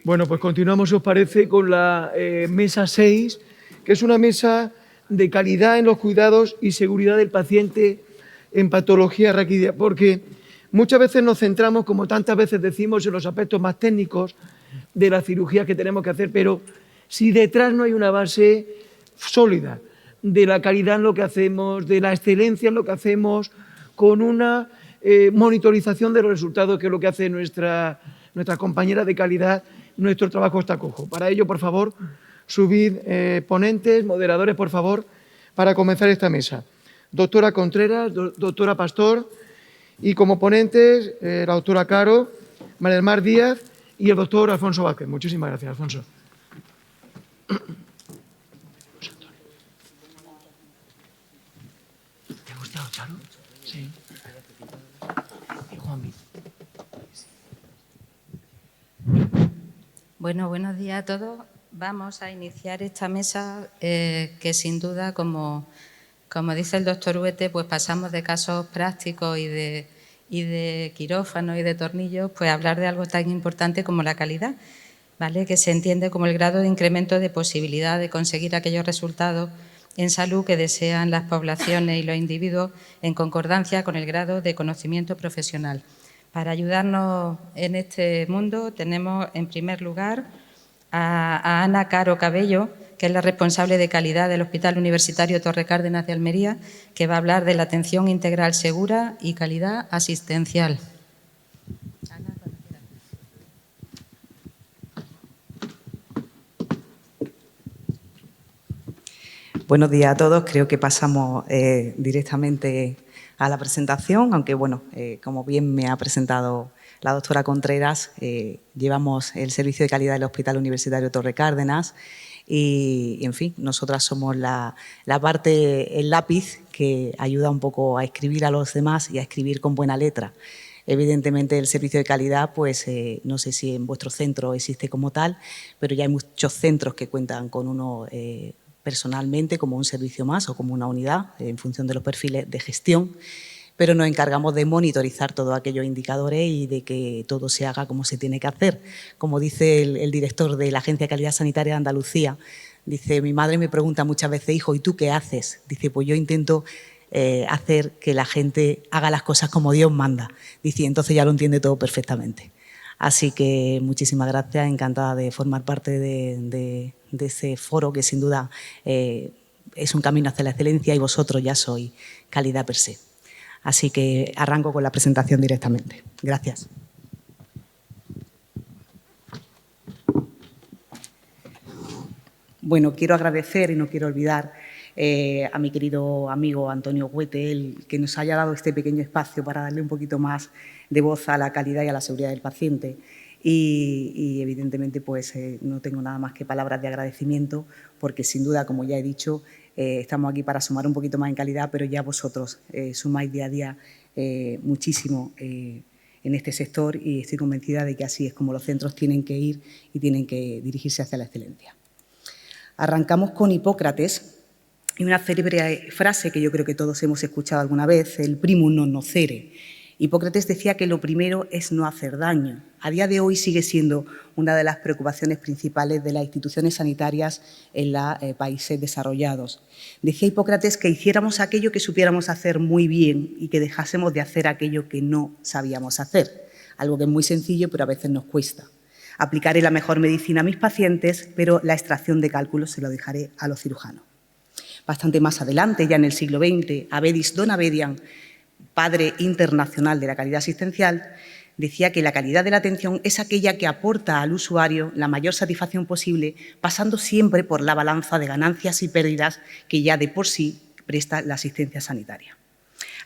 Bueno, pues continuamos, si os parece, con la mesa 6, que es una mesa de calidad en los cuidados y seguridad del paciente en patología raquídea, porque muchas veces nos centramos, como tantas veces decimos, en los aspectos más técnicos de la cirugía que tenemos que hacer, pero si detrás no hay una base sólida de la calidad en lo que hacemos, de la excelencia en lo que hacemos, con una monitorización de los resultados, que es lo que hace nuestra compañera de calidad, nuestro trabajo está cojo. Para ello, por favor, subid ponentes, moderadores, por favor, para comenzar esta mesa. Doctora Contreras, doctora Pastor, y como ponentes, la doctora Caro, María del Mar Díaz y el doctor Alfonso Vázquez. Muchísimas gracias, Alfonso. ¿Te ha gustado, Charo? Sí. Y Juanmi. Bueno, buenos días a todos. Vamos a iniciar esta mesa que sin duda, como dice el doctor Huete, pues pasamos de casos prácticos y de quirófano y de tornillos, pues a hablar de algo tan importante como la calidad, ¿vale? Que se entiende como el grado de incremento de posibilidad de conseguir aquellos resultados en salud que desean las poblaciones y los individuos en concordancia con el grado de conocimiento profesional. Para ayudarnos en este mundo tenemos en primer lugar a Ana Caro Cabello, que es la responsable de calidad del Hospital Universitario Torre Cárdenas de Almería, que va a hablar de la atención integral segura y calidad asistencial. Buenos días a todos. Creo que pasamos directamente a la presentación, aunque, bueno, como bien me ha presentado la doctora Contreras, llevamos el servicio de calidad del Hospital Universitario Torre Cárdenas y, en fin, nosotras somos la parte, el lápiz que ayuda un poco a escribir a los demás y a escribir con buena letra. Evidentemente, el servicio de calidad, pues no sé si en vuestro centro existe como tal, pero ya hay muchos centros que cuentan con uno personalmente como un servicio más o como una unidad en función de los perfiles de gestión, pero nos encargamos de monitorizar todos aquellos indicadores y de que todo se haga como se tiene que hacer. Como dice el director de la Agencia de Calidad Sanitaria de Andalucía, dice, mi madre me pregunta muchas veces, hijo, ¿y tú qué haces? Dice, pues yo intento hacer que la gente haga las cosas como Dios manda. Dice, entonces ya lo entiende todo perfectamente. Así que muchísimas gracias, encantada de formar parte de ese foro que sin duda es un camino hacia la excelencia y vosotros ya sois calidad per se. Así que arranco con la presentación directamente. Gracias. Bueno, quiero agradecer y no quiero olvidar a mi querido amigo Antonio Huete, el que nos haya dado este pequeño espacio para darle un poquito más de voz a la calidad y a la seguridad del paciente. Y evidentemente, pues no tengo nada más que palabras de agradecimiento, porque sin duda, como ya he dicho, estamos aquí para sumar un poquito más en calidad, pero ya vosotros sumáis día a día muchísimo en este sector y estoy convencida de que así es como los centros tienen que ir y tienen que dirigirse hacia la excelencia. Arrancamos con Hipócrates y una célebre frase que yo creo que todos hemos escuchado alguna vez, el primum non nocere. Hipócrates decía que lo primero es no hacer daño. A día de hoy sigue siendo una de las preocupaciones principales de las instituciones sanitarias en los países desarrollados. Decía Hipócrates que hiciéramos aquello que supiéramos hacer muy bien y que dejásemos de hacer aquello que no sabíamos hacer. Algo que es muy sencillo, pero a veces nos cuesta. Aplicaré la mejor medicina a mis pacientes, pero la extracción de cálculos se lo dejaré a los cirujanos. Bastante más adelante, ya en el siglo XX, Avedis Donabedian, padre internacional de la calidad asistencial, decía que la calidad de la atención es aquella que aporta al usuario la mayor satisfacción posible, pasando siempre por la balanza de ganancias y pérdidas que ya de por sí presta la asistencia sanitaria.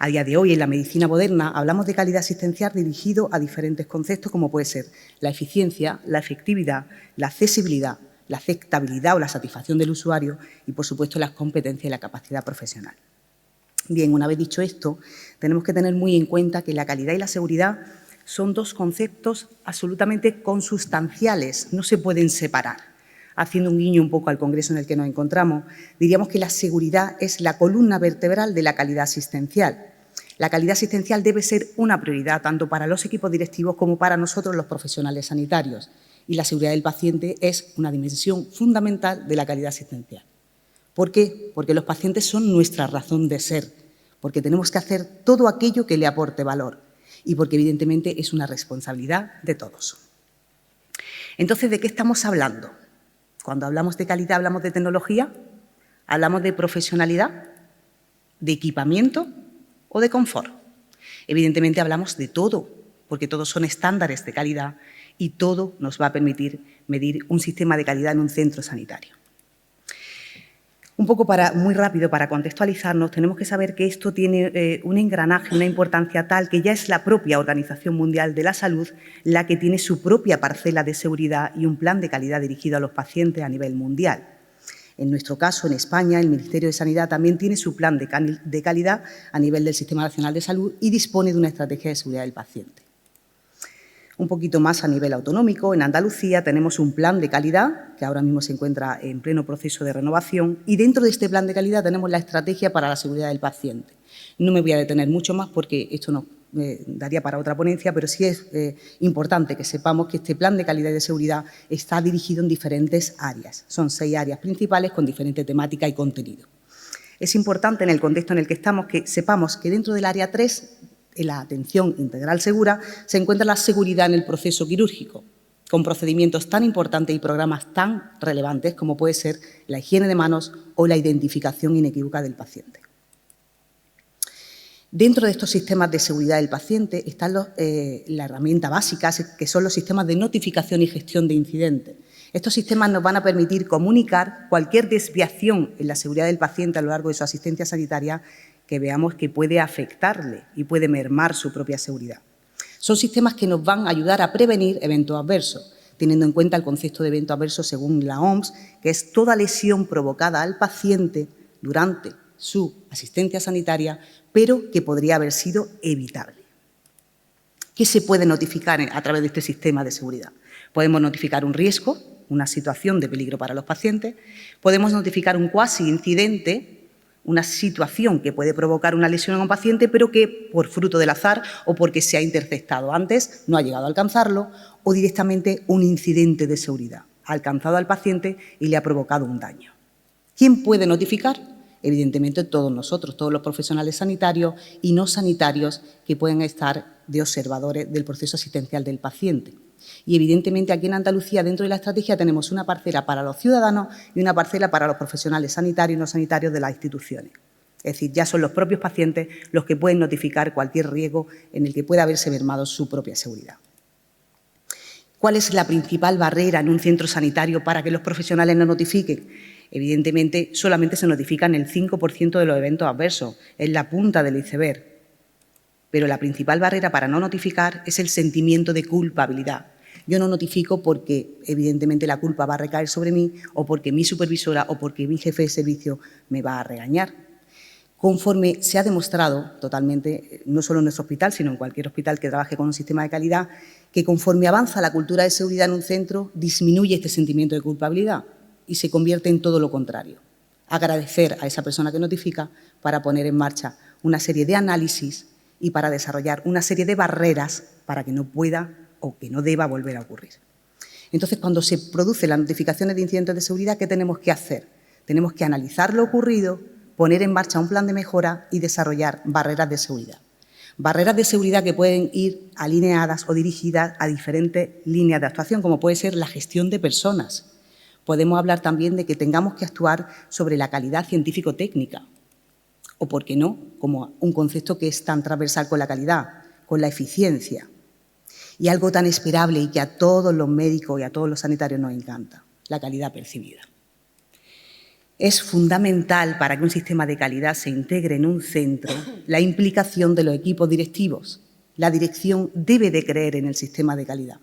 A día de hoy, en la medicina moderna, hablamos de calidad asistencial dirigido a diferentes conceptos, como puede ser la eficiencia, la efectividad, la accesibilidad, la aceptabilidad o la satisfacción del usuario y, por supuesto, las competencias y la capacidad profesional. Bien, una vez dicho esto, tenemos que tener muy en cuenta que la calidad y la seguridad son dos conceptos absolutamente consustanciales, no se pueden separar. Haciendo un guiño un poco al congreso en el que nos encontramos, diríamos que la seguridad es la columna vertebral de la calidad asistencial. La calidad asistencial debe ser una prioridad tanto para los equipos directivos como para nosotros los profesionales sanitarios. y la seguridad del paciente es una dimensión fundamental de la calidad asistencial. ¿Por qué? Porque los pacientes son nuestra razón de ser, porque tenemos que hacer todo aquello que le aporte valor y porque, evidentemente, es una responsabilidad de todos. Entonces, ¿de qué estamos hablando? Cuando hablamos de calidad, ¿hablamos de tecnología? ¿Hablamos de profesionalidad? ¿De equipamiento o de confort? Evidentemente, hablamos de todo, porque todos son estándares de calidad y todo nos va a permitir medir un sistema de calidad en un centro sanitario. Un poco muy rápido, para contextualizarnos, tenemos que saber que esto tiene un engranaje, una importancia tal que ya es la propia Organización Mundial de la Salud la que tiene su propia parcela de seguridad y un plan de calidad dirigido a los pacientes a nivel mundial. En nuestro caso, en España, el Ministerio de Sanidad también tiene su plan de calidad a nivel del Sistema Nacional de Salud y dispone de una estrategia de seguridad del paciente. Un poquito más a nivel autonómico, en Andalucía tenemos un plan de calidad que ahora mismo se encuentra en pleno proceso de renovación y dentro de este plan de calidad tenemos la estrategia para la seguridad del paciente. No me voy a detener mucho más porque esto nos daría para otra ponencia, pero sí es importante que sepamos que este plan de calidad y de seguridad está dirigido en diferentes áreas. Son 6 áreas principales con diferente temática y contenido. Es importante en el contexto en el que estamos que sepamos que dentro del área 3, en la atención integral segura, se encuentra la seguridad en el proceso quirúrgico, con procedimientos tan importantes y programas tan relevantes como puede ser la higiene de manos o la identificación inequívoca del paciente. Dentro de estos sistemas de seguridad del paciente están la herramienta básica, que son los sistemas de notificación y gestión de incidentes. Estos sistemas nos van a permitir comunicar cualquier desviación en la seguridad del paciente a lo largo de su asistencia sanitaria que veamos que puede afectarle y puede mermar su propia seguridad. Son sistemas que nos van a ayudar a prevenir eventos adversos, teniendo en cuenta el concepto de evento adverso según la OMS, que es toda lesión provocada al paciente durante su asistencia sanitaria, pero que podría haber sido evitable. ¿Qué se puede notificar a través de este sistema de seguridad? Podemos notificar un riesgo, una situación de peligro para los pacientes, podemos notificar un cuasi incidente, una situación que puede provocar una lesión en un paciente, pero que por fruto del azar o porque se ha interceptado antes, no ha llegado a alcanzarlo, o directamente un incidente de seguridad. Ha alcanzado al paciente y le ha provocado un daño. ¿Quién puede notificar? Evidentemente todos nosotros, todos los profesionales sanitarios y no sanitarios que pueden estar de observadores del proceso asistencial del paciente. Y evidentemente aquí en Andalucía, dentro de la estrategia, tenemos una parcela para los ciudadanos y una parcela para los profesionales sanitarios y no sanitarios de las instituciones. Es decir, ya son los propios pacientes los que pueden notificar cualquier riesgo en el que pueda haberse mermado su propia seguridad. ¿Cuál es la principal barrera en un centro sanitario para que los profesionales no notifiquen? Evidentemente, solamente se notifican el 5% de los eventos adversos, es la punta del iceberg. Pero la principal barrera para no notificar es el sentimiento de culpabilidad. Yo no notifico porque, evidentemente, la culpa va a recaer sobre mí o porque mi supervisora o porque mi jefe de servicio me va a regañar. Conforme se ha demostrado totalmente, no solo en nuestro hospital, sino en cualquier hospital que trabaje con un sistema de calidad, que conforme avanza la cultura de seguridad en un centro, disminuye este sentimiento de culpabilidad y se convierte en todo lo contrario. Agradecer a esa persona que notifica para poner en marcha una serie de análisis y para desarrollar una serie de barreras para que no pueda o que no deba volver a ocurrir. Entonces, cuando se producen las notificaciones de incidentes de seguridad, ¿qué tenemos que hacer? Tenemos que analizar lo ocurrido, poner en marcha un plan de mejora y desarrollar barreras de seguridad. Barreras de seguridad que pueden ir alineadas o dirigidas a diferentes líneas de actuación, como puede ser la gestión de personas. Podemos hablar también de que tengamos que actuar sobre la calidad científico-técnica, o, por qué no, como un concepto que es tan transversal con la calidad, con la eficiencia. Y algo tan esperable y que a todos los médicos y a todos los sanitarios nos encanta, la calidad percibida. Es fundamental para que un sistema de calidad se integre en un centro la implicación de los equipos directivos. La dirección debe de creer en el sistema de calidad.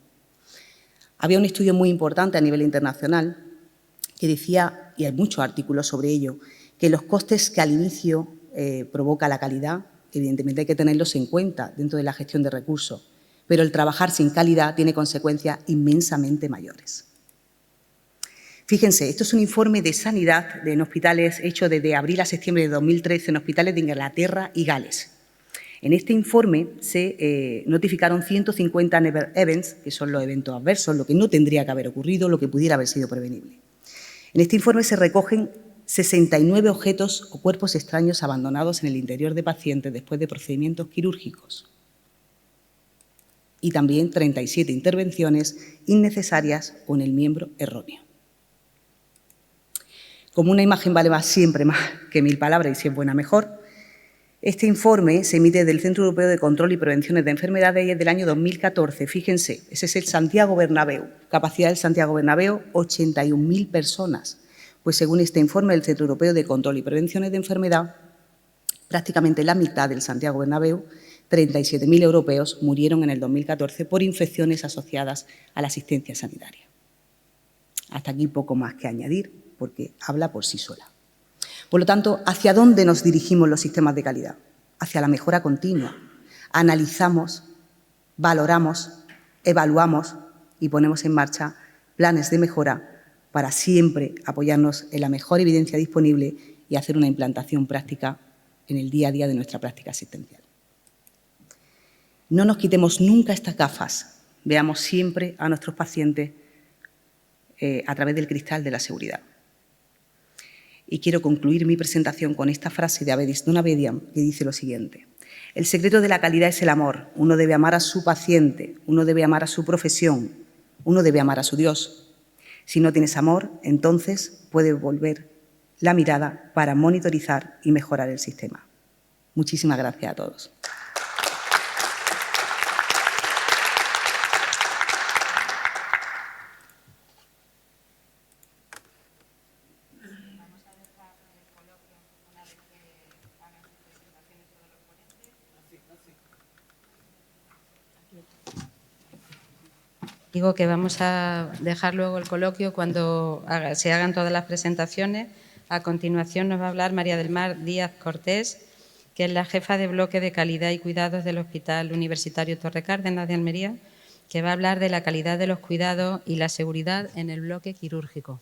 Había un estudio muy importante a nivel internacional que decía, y hay muchos artículos sobre ello, que los costes que al inicio provoca la calidad, evidentemente hay que tenerlos en cuenta dentro de la gestión de recursos, pero el trabajar sin calidad tiene consecuencias inmensamente mayores. Fíjense, esto es un informe de sanidad en hospitales hecho desde abril a septiembre de 2013 en hospitales de Inglaterra y Gales. En este informe se notificaron 150 never events, que son los eventos adversos, lo que no tendría que haber ocurrido, lo que pudiera haber sido prevenible. En este informe se recogen 69 objetos o cuerpos extraños abandonados en el interior de pacientes después de procedimientos quirúrgicos y también 37 intervenciones innecesarias con el miembro erróneo. Como una imagen vale siempre más que 1000 palabras y si es buena mejor, este informe se emite del Centro Europeo de Control y Prevenciones de Enfermedades y es del año 2014. Fíjense, ese es el Santiago Bernabéu. Capacidad del Santiago Bernabéu, 81.000 personas. Pues según este informe del Centro Europeo de Control y Prevenciones de Enfermedad, prácticamente la mitad del Santiago Bernabéu, 37.000 europeos, murieron en el 2014 por infecciones asociadas a la asistencia sanitaria. Hasta aquí poco más que añadir, porque habla por sí sola. Por lo tanto, ¿hacia dónde nos dirigimos los sistemas de calidad? Hacia la mejora continua. Analizamos, valoramos, evaluamos y ponemos en marcha planes de mejora para siempre apoyarnos en la mejor evidencia disponible y hacer una implantación práctica en el día a día de nuestra práctica asistencial. No nos quitemos nunca estas gafas. Veamos siempre a nuestros pacientes a través del cristal de la seguridad. Y quiero concluir mi presentación con esta frase de Avedis Donabedian que dice lo siguiente: el secreto de la calidad es el amor. Uno debe amar a su paciente, uno debe amar a su profesión, uno debe amar a su Dios. Si no tienes amor, entonces puede volver la mirada para monitorizar y mejorar el sistema. Muchísimas gracias a todos. Digo que vamos a dejar luego el coloquio cuando se hagan todas las presentaciones. A continuación nos va a hablar María del Mar Díaz Cortés, que es la jefa de bloque de calidad y cuidados del Hospital Universitario Torre Cárdenas de Almería, que va a hablar de la calidad de los cuidados y la seguridad en el bloque quirúrgico.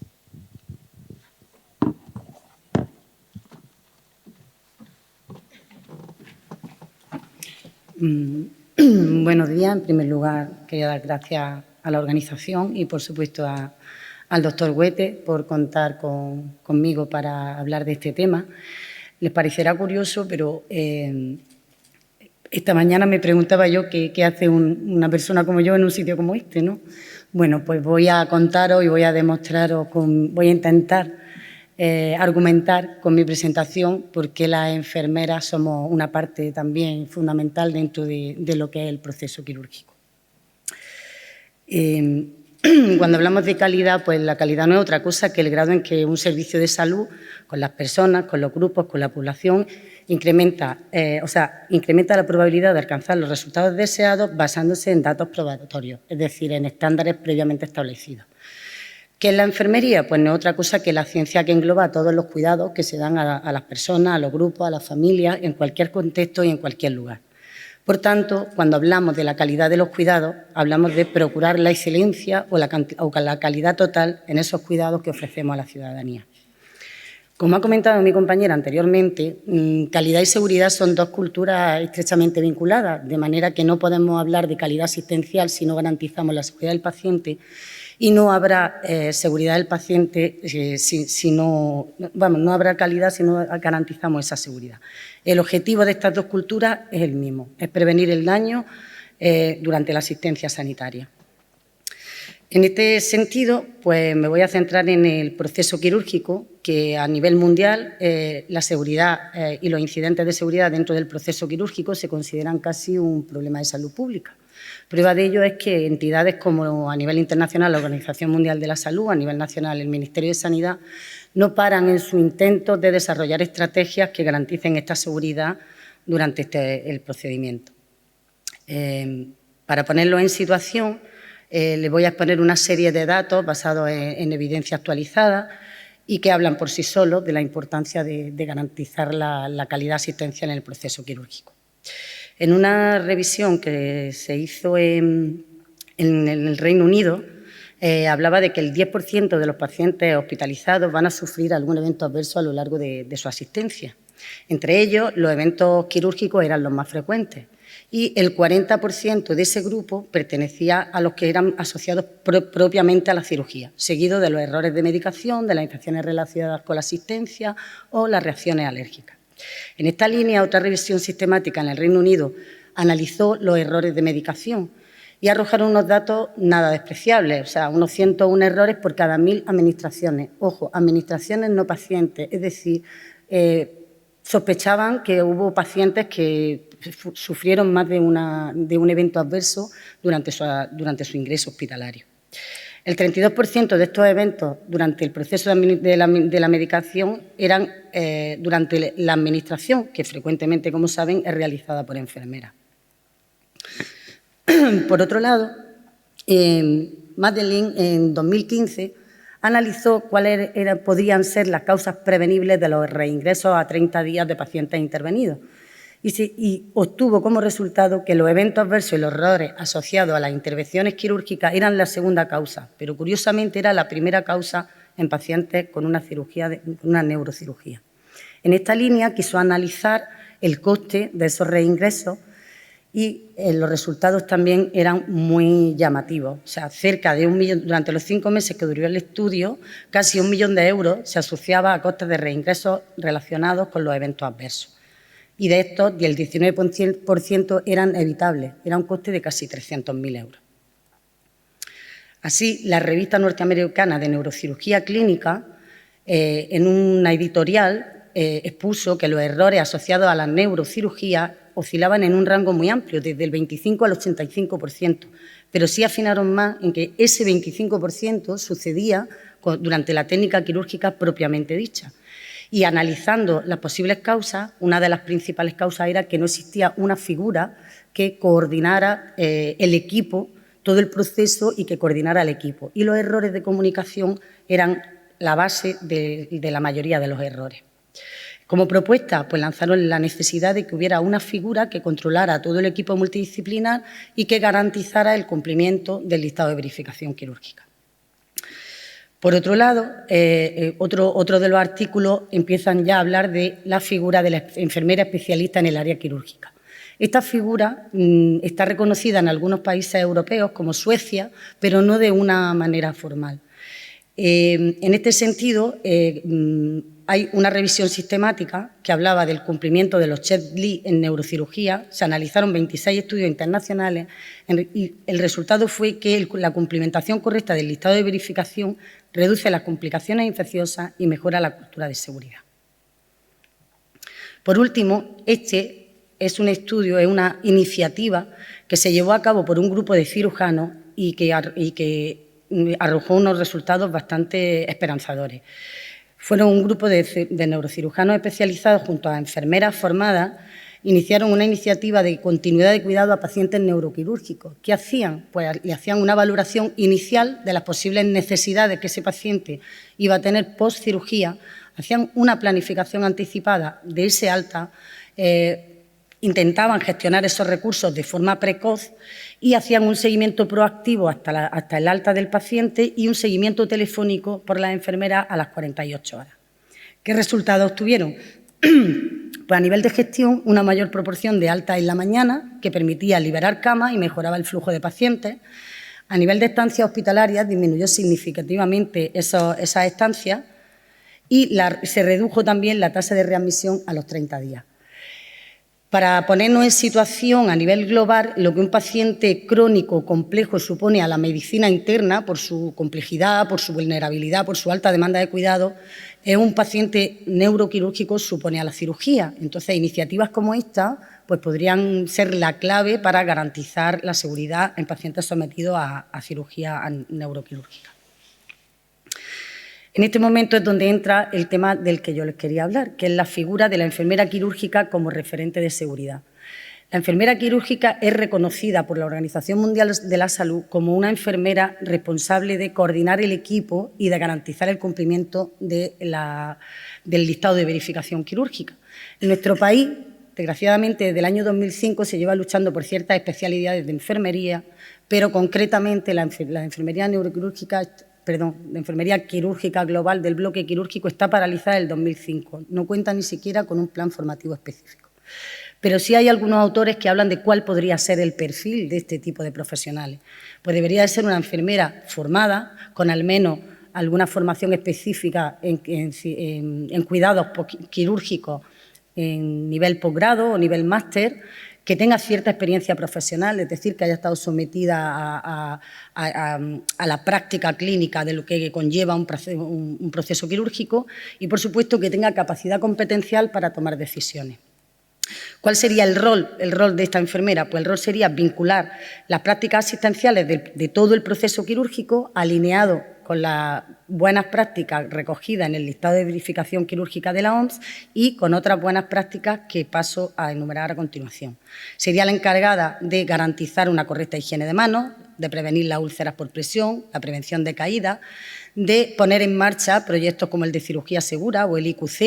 Buenos días. En primer lugar, quería dar gracias a la organización y, por supuesto, al doctor Huete por contar conmigo para hablar de este tema. Les parecerá curioso, pero esta mañana me preguntaba yo qué hace una persona como yo en un sitio como este, ¿no? Bueno, pues voy a contaros y voy a demostraros, voy a intentar argumentar con mi presentación por qué las enfermeras somos una parte también fundamental dentro de lo que es el proceso quirúrgico. Cuando hablamos de calidad, pues la calidad no es otra cosa que el grado en que un servicio de salud, con las personas, con los grupos, con la población, incrementa la probabilidad de alcanzar los resultados deseados basándose en datos probatorios, es decir, en estándares previamente establecidos. ¿Qué es la enfermería? Pues no es otra cosa que la ciencia que engloba todos los cuidados que se dan a las personas, a los grupos, a las familias, en cualquier contexto y en cualquier lugar. Por tanto, cuando hablamos de la calidad de los cuidados, hablamos de procurar la excelencia o la calidad total en esos cuidados que ofrecemos a la ciudadanía. Como ha comentado mi compañera anteriormente, calidad y seguridad son dos culturas estrechamente vinculadas, de manera que no podemos hablar de calidad asistencial si no garantizamos la seguridad del paciente y no habrá seguridad del paciente no habrá calidad si no garantizamos esa seguridad. El objetivo de estas dos culturas es el mismo, es prevenir el daño durante la asistencia sanitaria. En este sentido, pues me voy a centrar en el proceso quirúrgico, que a nivel mundial la seguridad y los incidentes de seguridad dentro del proceso quirúrgico se consideran casi un problema de salud pública. Prueba de ello es que entidades como a nivel internacional la Organización Mundial de la Salud, a nivel nacional el Ministerio de Sanidad, no paran en su intento de desarrollar estrategias que garanticen esta seguridad durante el procedimiento. Para ponerlo en situación, les voy a exponer una serie de datos basados en evidencia actualizada y que hablan por sí solos de la importancia de garantizar la calidad asistencial en el proceso quirúrgico. En una revisión que se hizo en el Reino Unido, hablaba de que el 10% de los pacientes hospitalizados van a sufrir algún evento adverso a lo largo de su asistencia. Entre ellos, los eventos quirúrgicos eran los más frecuentes y el 40% de ese grupo pertenecía a los que eran asociados propiamente a la cirugía, seguido de los errores de medicación, de las infecciones relacionadas con la asistencia o las reacciones alérgicas. En esta línea, otra revisión sistemática en el Reino Unido analizó los errores de medicación y arrojaron unos datos nada despreciables, o sea, unos 101 errores por cada 1000 administraciones. Ojo, administraciones no pacientes, es decir, sospechaban que hubo pacientes que sufrieron más de un evento adverso durante su ingreso hospitalario. El 32% de estos eventos durante el proceso de la medicación eran durante la administración, que frecuentemente, como saben, es realizada por enfermeras. Por otro lado, Madeleine en 2015 analizó cuáles podrían ser las causas prevenibles de los reingresos a 30 días de pacientes intervenidos y obtuvo como resultado que los eventos adversos y los errores asociados a las intervenciones quirúrgicas eran la segunda causa, pero curiosamente era la primera causa en pacientes con una neurocirugía. En esta línea quiso analizar el coste de esos reingresos y los resultados también eran muy llamativos. O sea, cerca de 1 millón, durante los 5 meses que duró el estudio, casi 1 millón de euros se asociaba a costes de reingresos relacionados con los eventos adversos. Y de estos, el 19% eran evitables, era un coste de casi 300.000 euros. Así, la revista norteamericana de neurocirugía clínica, en una editorial, expuso que los errores asociados a la neurocirugía oscilaban en un rango muy amplio, desde el 25 al 85%, pero sí afinaron más en que ese 25% sucedía durante la técnica quirúrgica propiamente dicha. Y analizando las posibles causas, una de las principales causas era que no existía una figura que coordinara el equipo, todo el proceso y que coordinara el equipo. Y los errores de comunicación eran la base de la mayoría de los errores. Como propuesta, pues lanzaron la necesidad de que hubiera una figura que controlara a todo el equipo multidisciplinar y que garantizara el cumplimiento del listado de verificación quirúrgica. Por otro lado, otro de los artículos empiezan ya a hablar de la figura de la enfermera especialista en el área quirúrgica. Esta figura está reconocida en algunos países europeos, como Suecia, pero no de una manera formal. En este sentido, hay una revisión sistemática que hablaba del cumplimiento de los checklists en neurocirugía. Se analizaron 26 estudios internacionales y el resultado fue que la cumplimentación correcta del listado de verificación reduce las complicaciones infecciosas y mejora la cultura de seguridad. Por último, este es un estudio, es una iniciativa que se llevó a cabo por un grupo de cirujanos y que arrojó unos resultados bastante esperanzadores. Fueron un grupo de neurocirujanos especializados junto a enfermeras formadas, iniciaron una iniciativa de continuidad de cuidado a pacientes neuroquirúrgicos. ¿Qué hacían? Pues le hacían una valoración inicial de las posibles necesidades que ese paciente iba a tener post-cirugía, hacían una planificación anticipada de ese alta, intentaban gestionar esos recursos de forma precoz y hacían un seguimiento proactivo hasta el alta del paciente y un seguimiento telefónico por las enfermeras a las 48 horas. ¿Qué resultados obtuvieron? Pues a nivel de gestión, una mayor proporción de alta en la mañana, que permitía liberar camas y mejoraba el flujo de pacientes. A nivel de estancias hospitalarias, disminuyó significativamente esas estancias y se redujo también la tasa de readmisión a los 30 días. Para ponernos en situación a nivel global, lo que un paciente crónico complejo supone a la medicina interna por su complejidad, por su vulnerabilidad, por su alta demanda de cuidado, un paciente neuroquirúrgico supone a la cirugía. Entonces, iniciativas como esta pues podrían ser la clave para garantizar la seguridad en pacientes sometidos a cirugía neuroquirúrgica. En este momento es donde entra el tema del que yo les quería hablar, que es la figura de la enfermera quirúrgica como referente de seguridad. La enfermera quirúrgica es reconocida por la Organización Mundial de la Salud como una enfermera responsable de coordinar el equipo y de garantizar el cumplimiento del listado de verificación quirúrgica. En nuestro país, desgraciadamente, desde el año 2005 se lleva luchando por ciertas especialidades de enfermería, pero concretamente la enfermería neuroquirúrgica enfermería quirúrgica global del bloque quirúrgico está paralizada desde el 2005. No cuenta ni siquiera con un plan formativo específico. Pero sí hay algunos autores que hablan de cuál podría ser el perfil de este tipo de profesionales. Pues debería de ser una enfermera formada, con al menos alguna formación específica en cuidados quirúrgicos en nivel posgrado o nivel máster, que tenga cierta experiencia profesional, es decir, que haya estado sometida a la práctica clínica de lo que conlleva un proceso quirúrgico y, por supuesto, que tenga capacidad competencial para tomar decisiones. ¿Cuál sería el rol de esta enfermera? Pues el rol sería vincular las prácticas asistenciales de todo el proceso quirúrgico alineado con las buenas prácticas recogidas en el listado de verificación quirúrgica de la OMS y con otras buenas prácticas que paso a enumerar a continuación. Sería la encargada de garantizar una correcta higiene de manos, de prevenir las úlceras por presión, la prevención de caídas, de poner en marcha proyectos como el de cirugía segura o el IQZ,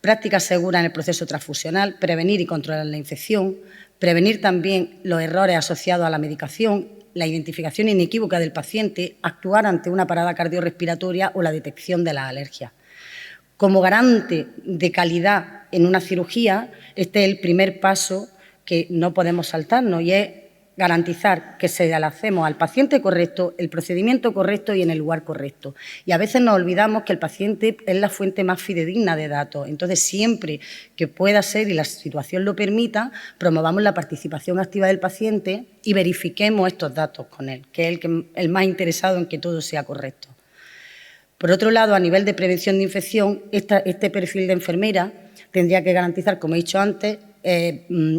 prácticas seguras en el proceso transfusional, prevenir y controlar la infección, prevenir también los errores asociados a la medicación, la identificación inequívoca del paciente, actuar ante una parada cardiorrespiratoria o la detección de las alergias. Como garante de calidad en una cirugía, este es el primer paso que no podemos saltarnos y es garantizar que se le hacemos al paciente correcto, el procedimiento correcto y en el lugar correcto. Y a veces nos olvidamos que el paciente es la fuente más fidedigna de datos. Entonces, siempre que pueda ser y la situación lo permita, promovamos la participación activa del paciente y verifiquemos estos datos con él, que es el más interesado en que todo sea correcto. Por otro lado, a nivel de prevención de infección, este perfil de enfermera tendría que garantizar, como he dicho antes,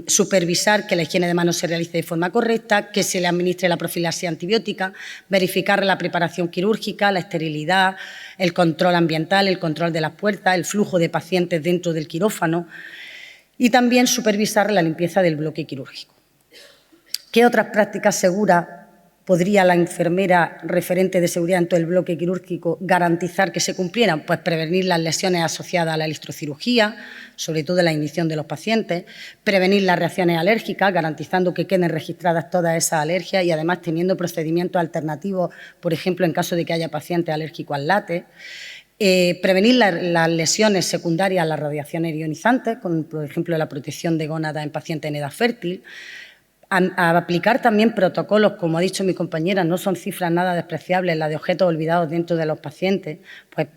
supervisar que la higiene de manos se realice de forma correcta, que se le administre la profilaxis antibiótica, verificar la preparación quirúrgica, la esterilidad, el control ambiental, el control de las puertas, el flujo de pacientes dentro del quirófano y también supervisar la limpieza del bloque quirúrgico. ¿Qué otras prácticas seguras podría la enfermera referente de seguridad en todo el bloque quirúrgico garantizar que se cumplieran? Pues prevenir las lesiones asociadas a la electrocirugía, sobre todo la ignición de los pacientes, prevenir las reacciones alérgicas, garantizando que queden registradas todas esas alergias y además teniendo procedimientos alternativos, por ejemplo, en caso de que haya pacientes alérgicos al látex. Prevenir las lesiones secundarias a las radiaciones ionizantes, con, por ejemplo, la protección de gónadas en pacientes en edad fértil. A aplicar también protocolos, como ha dicho mi compañera, no son cifras nada despreciables, la de objetos olvidados dentro de los pacientes, pues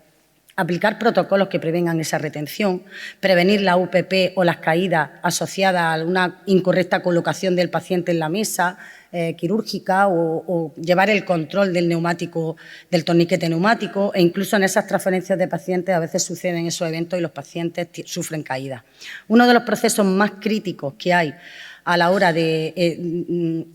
aplicar protocolos que prevengan esa retención, prevenir la UPP o las caídas asociadas a una incorrecta colocación del paciente en la mesa quirúrgica o llevar el control del neumático, del torniquete neumático e incluso en esas transferencias de pacientes a veces suceden esos eventos y los pacientes sufren caídas. Uno de los procesos más críticos que hay a la hora de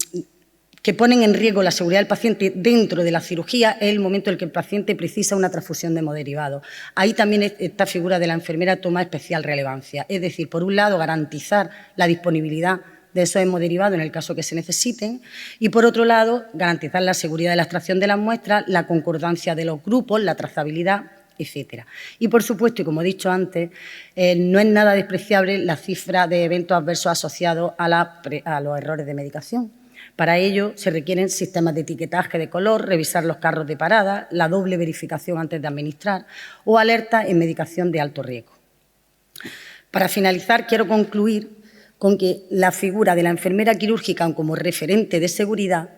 que ponen en riesgo la seguridad del paciente dentro de la cirugía es el momento en el que el paciente precisa una transfusión de hemoderivados. Ahí también esta figura de la enfermera toma especial relevancia. Es decir, por un lado, garantizar la disponibilidad de esos hemoderivados en el caso que se necesiten y, por otro lado, garantizar la seguridad de la extracción de las muestras, la concordancia de los grupos, la trazabilidad, etcétera. Y, por supuesto, y como he dicho antes, no es nada despreciable la cifra de eventos adversos asociados a los errores de medicación. Para ello se requieren sistemas de etiquetaje de color, revisar los carros de parada, la doble verificación antes de administrar o alerta en medicación de alto riesgo. Para finalizar, quiero concluir con que la figura de la enfermera quirúrgica como referente de seguridad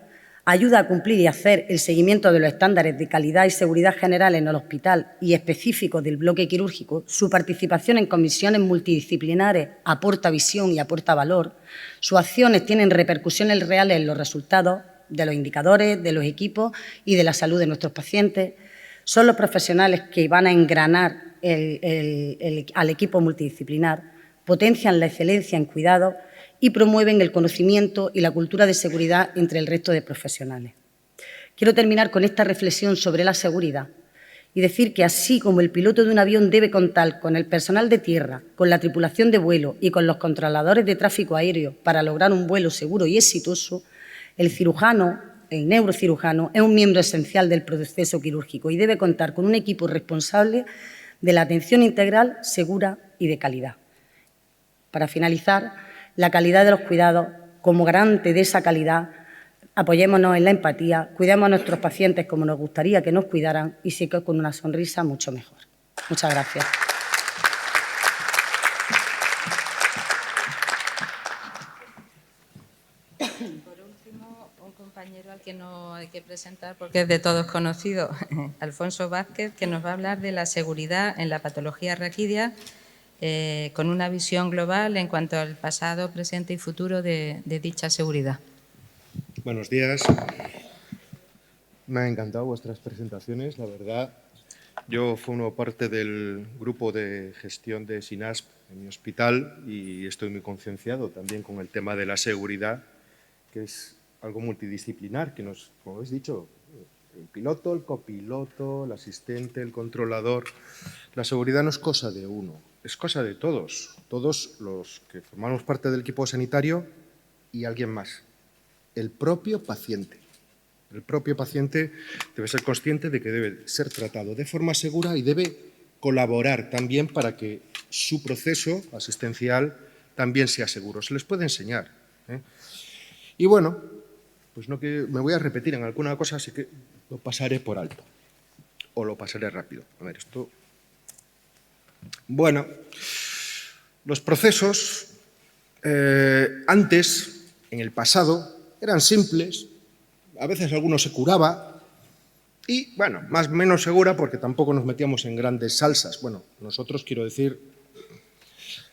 ayuda a cumplir y hacer el seguimiento de los estándares de calidad y seguridad general en el hospital y específicos del bloque quirúrgico. Su participación en comisiones multidisciplinares aporta visión y aporta valor. Sus acciones tienen repercusiones reales en los resultados de los indicadores, de los equipos y de la salud de nuestros pacientes. Son los profesionales que van a engranar al equipo multidisciplinar, potencian la excelencia en cuidados y promueven el conocimiento y la cultura de seguridad entre el resto de profesionales. Quiero terminar con esta reflexión sobre la seguridad y decir que así como el piloto de un avión debe contar con el personal de tierra, con la tripulación de vuelo y con los controladores de tráfico aéreo para lograr un vuelo seguro y exitoso, el cirujano, el neurocirujano, es un miembro esencial del proceso quirúrgico y debe contar con un equipo responsable de la atención integral, segura y de calidad. Para finalizar, la calidad de los cuidados, como garante de esa calidad, apoyémonos en la empatía, cuidemos a nuestros pacientes como nos gustaría que nos cuidaran y sí que con una sonrisa mucho mejor. Muchas gracias. Por último, un compañero al que no hay que presentar porque es de todos conocido, Alfonso Vázquez, que nos va a hablar de la seguridad en la patología raquídea con una visión global en cuanto al pasado, presente y futuro de dicha seguridad. Buenos días. Me han encantado vuestras presentaciones, la verdad. Yo formo parte del grupo de gestión de SINASP en mi hospital y estoy muy concienciado también con el tema de la seguridad, que es algo multidisciplinar, que nos, como habéis dicho, el piloto, el copiloto, el asistente, el controlador. La seguridad no es cosa de uno, es cosa de todos los que formamos parte del equipo sanitario y alguien más. El propio paciente. El propio paciente debe ser consciente de que debe ser tratado de forma segura y debe colaborar también para que su proceso asistencial también sea seguro. Se les puede enseñar, ¿eh? Y bueno, pues no que me voy a repetir en alguna cosa, así que lo pasaré por alto o lo pasaré rápido. A ver, esto... Bueno, los procesos antes, en el pasado, eran simples, a veces alguno se curaba y, bueno, más o menos segura porque tampoco nos metíamos en grandes salsas. Bueno, nosotros, quiero decir,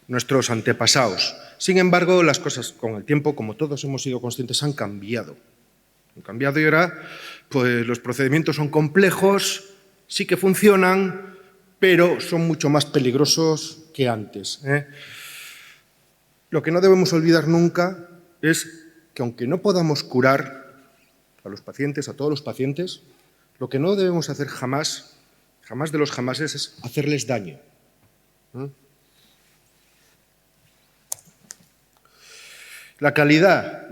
nuestros antepasados. Sin embargo, las cosas con el tiempo, como todos hemos sido conscientes, han cambiado. Han cambiado y ahora pues, los procedimientos son complejos, sí que funcionan, pero son mucho más peligrosos que antes, ¿eh? Lo que no debemos olvidar nunca es que aunque no podamos curar a los pacientes, a todos los pacientes, lo que no debemos hacer jamás, jamás de los jamases, es hacerles daño. La calidad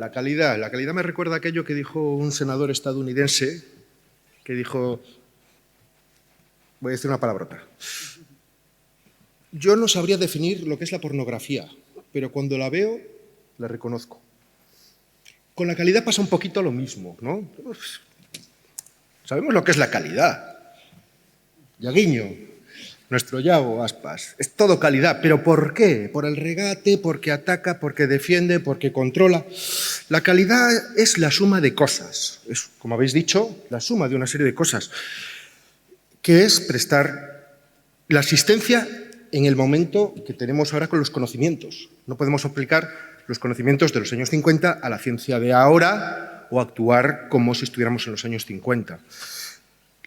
me recuerda aquello que dijo un senador estadounidense, que dijo, voy a decir una palabrota, yo no sabría definir lo que es la pornografía, pero cuando la veo, la reconozco. Con la calidad pasa un poquito lo mismo, ¿no? Sabemos lo que es la calidad. Yaguiño, nuestro Yago Aspas, es todo calidad. ¿Pero por qué? Por el regate, porque ataca, porque defiende, porque controla. La calidad es la suma de cosas. Es, como habéis dicho, la suma de una serie de cosas, que es prestar la asistencia en el momento que tenemos ahora con los conocimientos. No podemos aplicar los conocimientos de los años 50 a la ciencia de ahora o actuar como si estuviéramos en los años 50.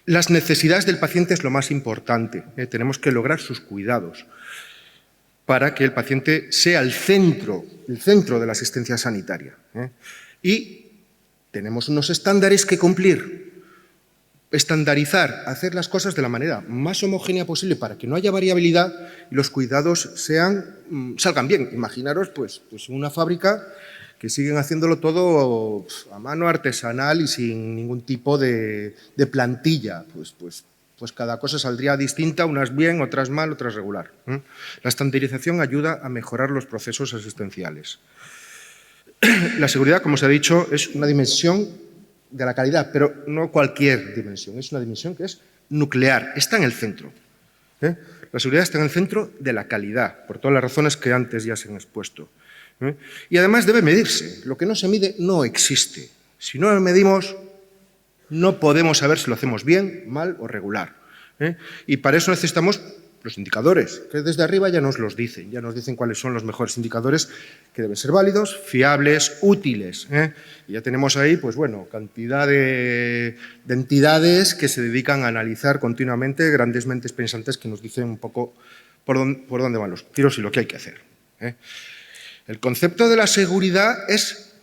Las necesidades del paciente es lo más importante. Tenemos que lograr sus cuidados para que el paciente sea el centro de la asistencia sanitaria. Y tenemos unos estándares que cumplir. Estandarizar, hacer las cosas de la manera más homogénea posible para que no haya variabilidad y los cuidados salgan bien. Imaginaros pues una fábrica que siguen haciéndolo todo a mano artesanal y sin ningún tipo de plantilla. Pues cada cosa saldría distinta, unas bien, otras mal, otras regular. La estandarización ayuda a mejorar los procesos asistenciales. La seguridad, como se ha dicho, es una dimensión de la calidad, pero no cualquier dimensión, es una dimensión que es nuclear, está en el centro. La seguridad está en el centro de la calidad, por todas las razones que antes ya se han expuesto. Y además debe medirse, lo que no se mide no existe. Si no lo medimos, no podemos saber si lo hacemos bien, mal o regular. Y para eso necesitamos los indicadores, que desde arriba ya nos los dicen, cuáles son los mejores indicadores que deben ser válidos, fiables, útiles. Y ya tenemos ahí, pues bueno, cantidad de entidades que se dedican a analizar continuamente, grandes mentes pensantes que nos dicen un poco por dónde van los tiros y lo que hay que hacer. El concepto de la seguridad es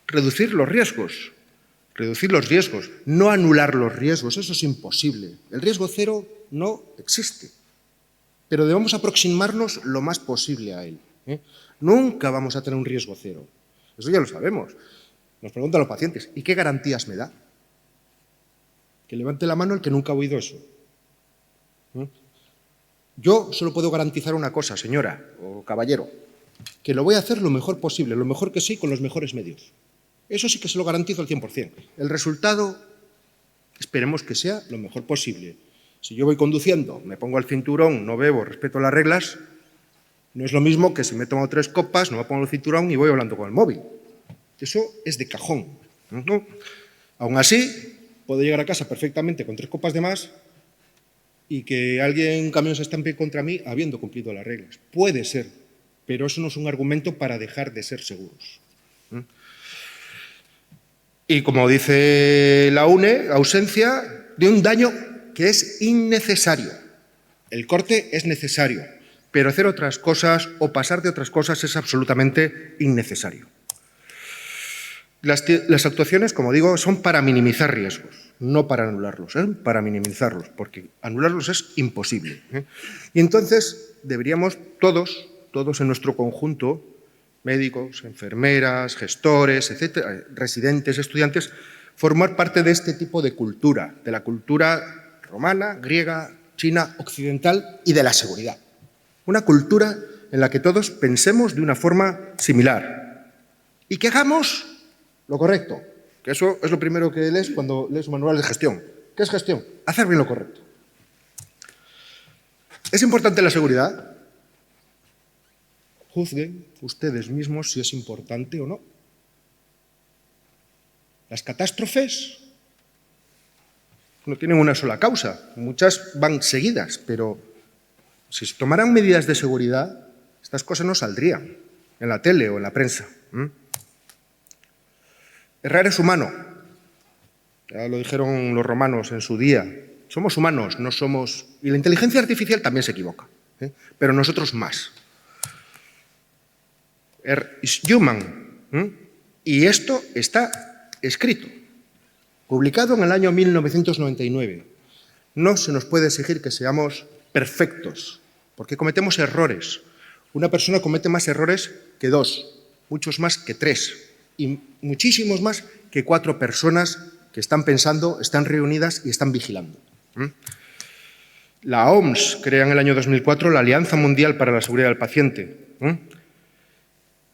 reducir los riesgos, no anular los riesgos, eso es imposible. El riesgo cero no existe. Pero debemos aproximarnos lo más posible a él. Nunca vamos a tener un riesgo cero. Eso ya lo sabemos. Nos preguntan los pacientes, ¿y qué garantías me da? Que levante la mano el que nunca ha oído eso. Yo solo puedo garantizar una cosa, señora o caballero, que lo voy a hacer lo mejor posible, lo mejor que sé con los mejores medios. Eso sí que se lo garantizo al 100%. El resultado, esperemos que sea lo mejor posible. Si yo voy conduciendo, me pongo el cinturón, no bebo, respeto las reglas, no es lo mismo que si me he tomado 3 copas, no me pongo el cinturón y voy hablando con el móvil. Eso es de cajón, ¿no? Aún así, puedo llegar a casa perfectamente con 3 copas de más y que un camión se estampe contra mí habiendo cumplido las reglas. Puede ser, pero eso no es un argumento para dejar de ser seguros. Y como dice la UNE, ausencia de un daño que es innecesario. El corte es necesario, pero hacer otras cosas o pasar de otras cosas es absolutamente innecesario. Las actuaciones, como digo, son para minimizar riesgos, no para anularlos, para minimizarlos, porque anularlos es imposible. Y entonces deberíamos todos en nuestro conjunto, médicos, enfermeras, gestores, etcétera, residentes, estudiantes, formar parte de este tipo de cultura, de la cultura romana, griega, china, occidental y de la seguridad. Una cultura en la que todos pensemos de una forma similar y que hagamos lo correcto, que eso es lo primero que lees cuando lees un manual de gestión. ¿Qué es gestión? Hacer bien lo correcto. ¿Es importante la seguridad? Juzguen ustedes mismos si es importante o no. Las catástrofes no tienen una sola causa, muchas van seguidas, pero si se tomaran medidas de seguridad, estas cosas no saldrían en la tele o en la prensa. Errar es humano, ya lo dijeron los romanos en su día. Somos humanos, no somos... Y la inteligencia artificial también se equivoca, pero nosotros más. Err is human. Y esto está escrito, publicado en el año 1999. No se nos puede exigir que seamos perfectos, porque cometemos errores. Una persona comete más errores que 2, muchos más que 3, y muchísimos más que 4 personas que están pensando, están reunidas y están vigilando. La OMS crea en el año 2004 la Alianza Mundial para la Seguridad del Paciente.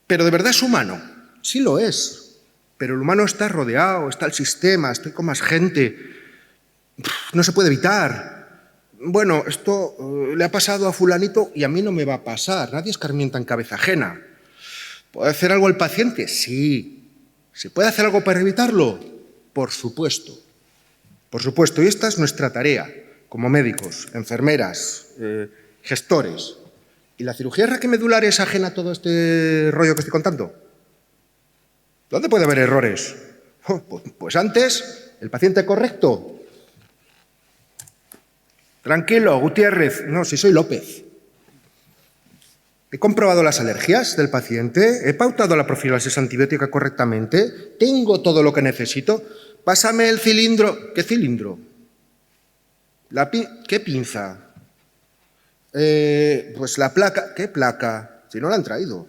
¿Pero de verdad es humano? Sí lo es, pero el humano está rodeado, está el sistema, estoy con más gente, no se puede evitar. Bueno, esto le ha pasado a fulanito y a mí no me va a pasar, nadie escarmienta en cabeza ajena. ¿Puede hacer algo el paciente? Sí. ¿Se puede hacer algo para evitarlo? Por supuesto. Por supuesto, y esta es nuestra tarea como médicos, enfermeras, gestores. ¿Y la cirugía raquimedular es ajena a todo este rollo que estoy contando? ¿Dónde puede haber errores? Pues antes, el paciente correcto. Tranquilo, Gutiérrez. No, si soy López. He comprobado las alergias del paciente, he pautado la profilaxis antibiótica correctamente, tengo todo lo que necesito. Pásame el cilindro. ¿Qué cilindro? ¿Qué pinza? Pues la placa. ¿Qué placa? Si no la han traído.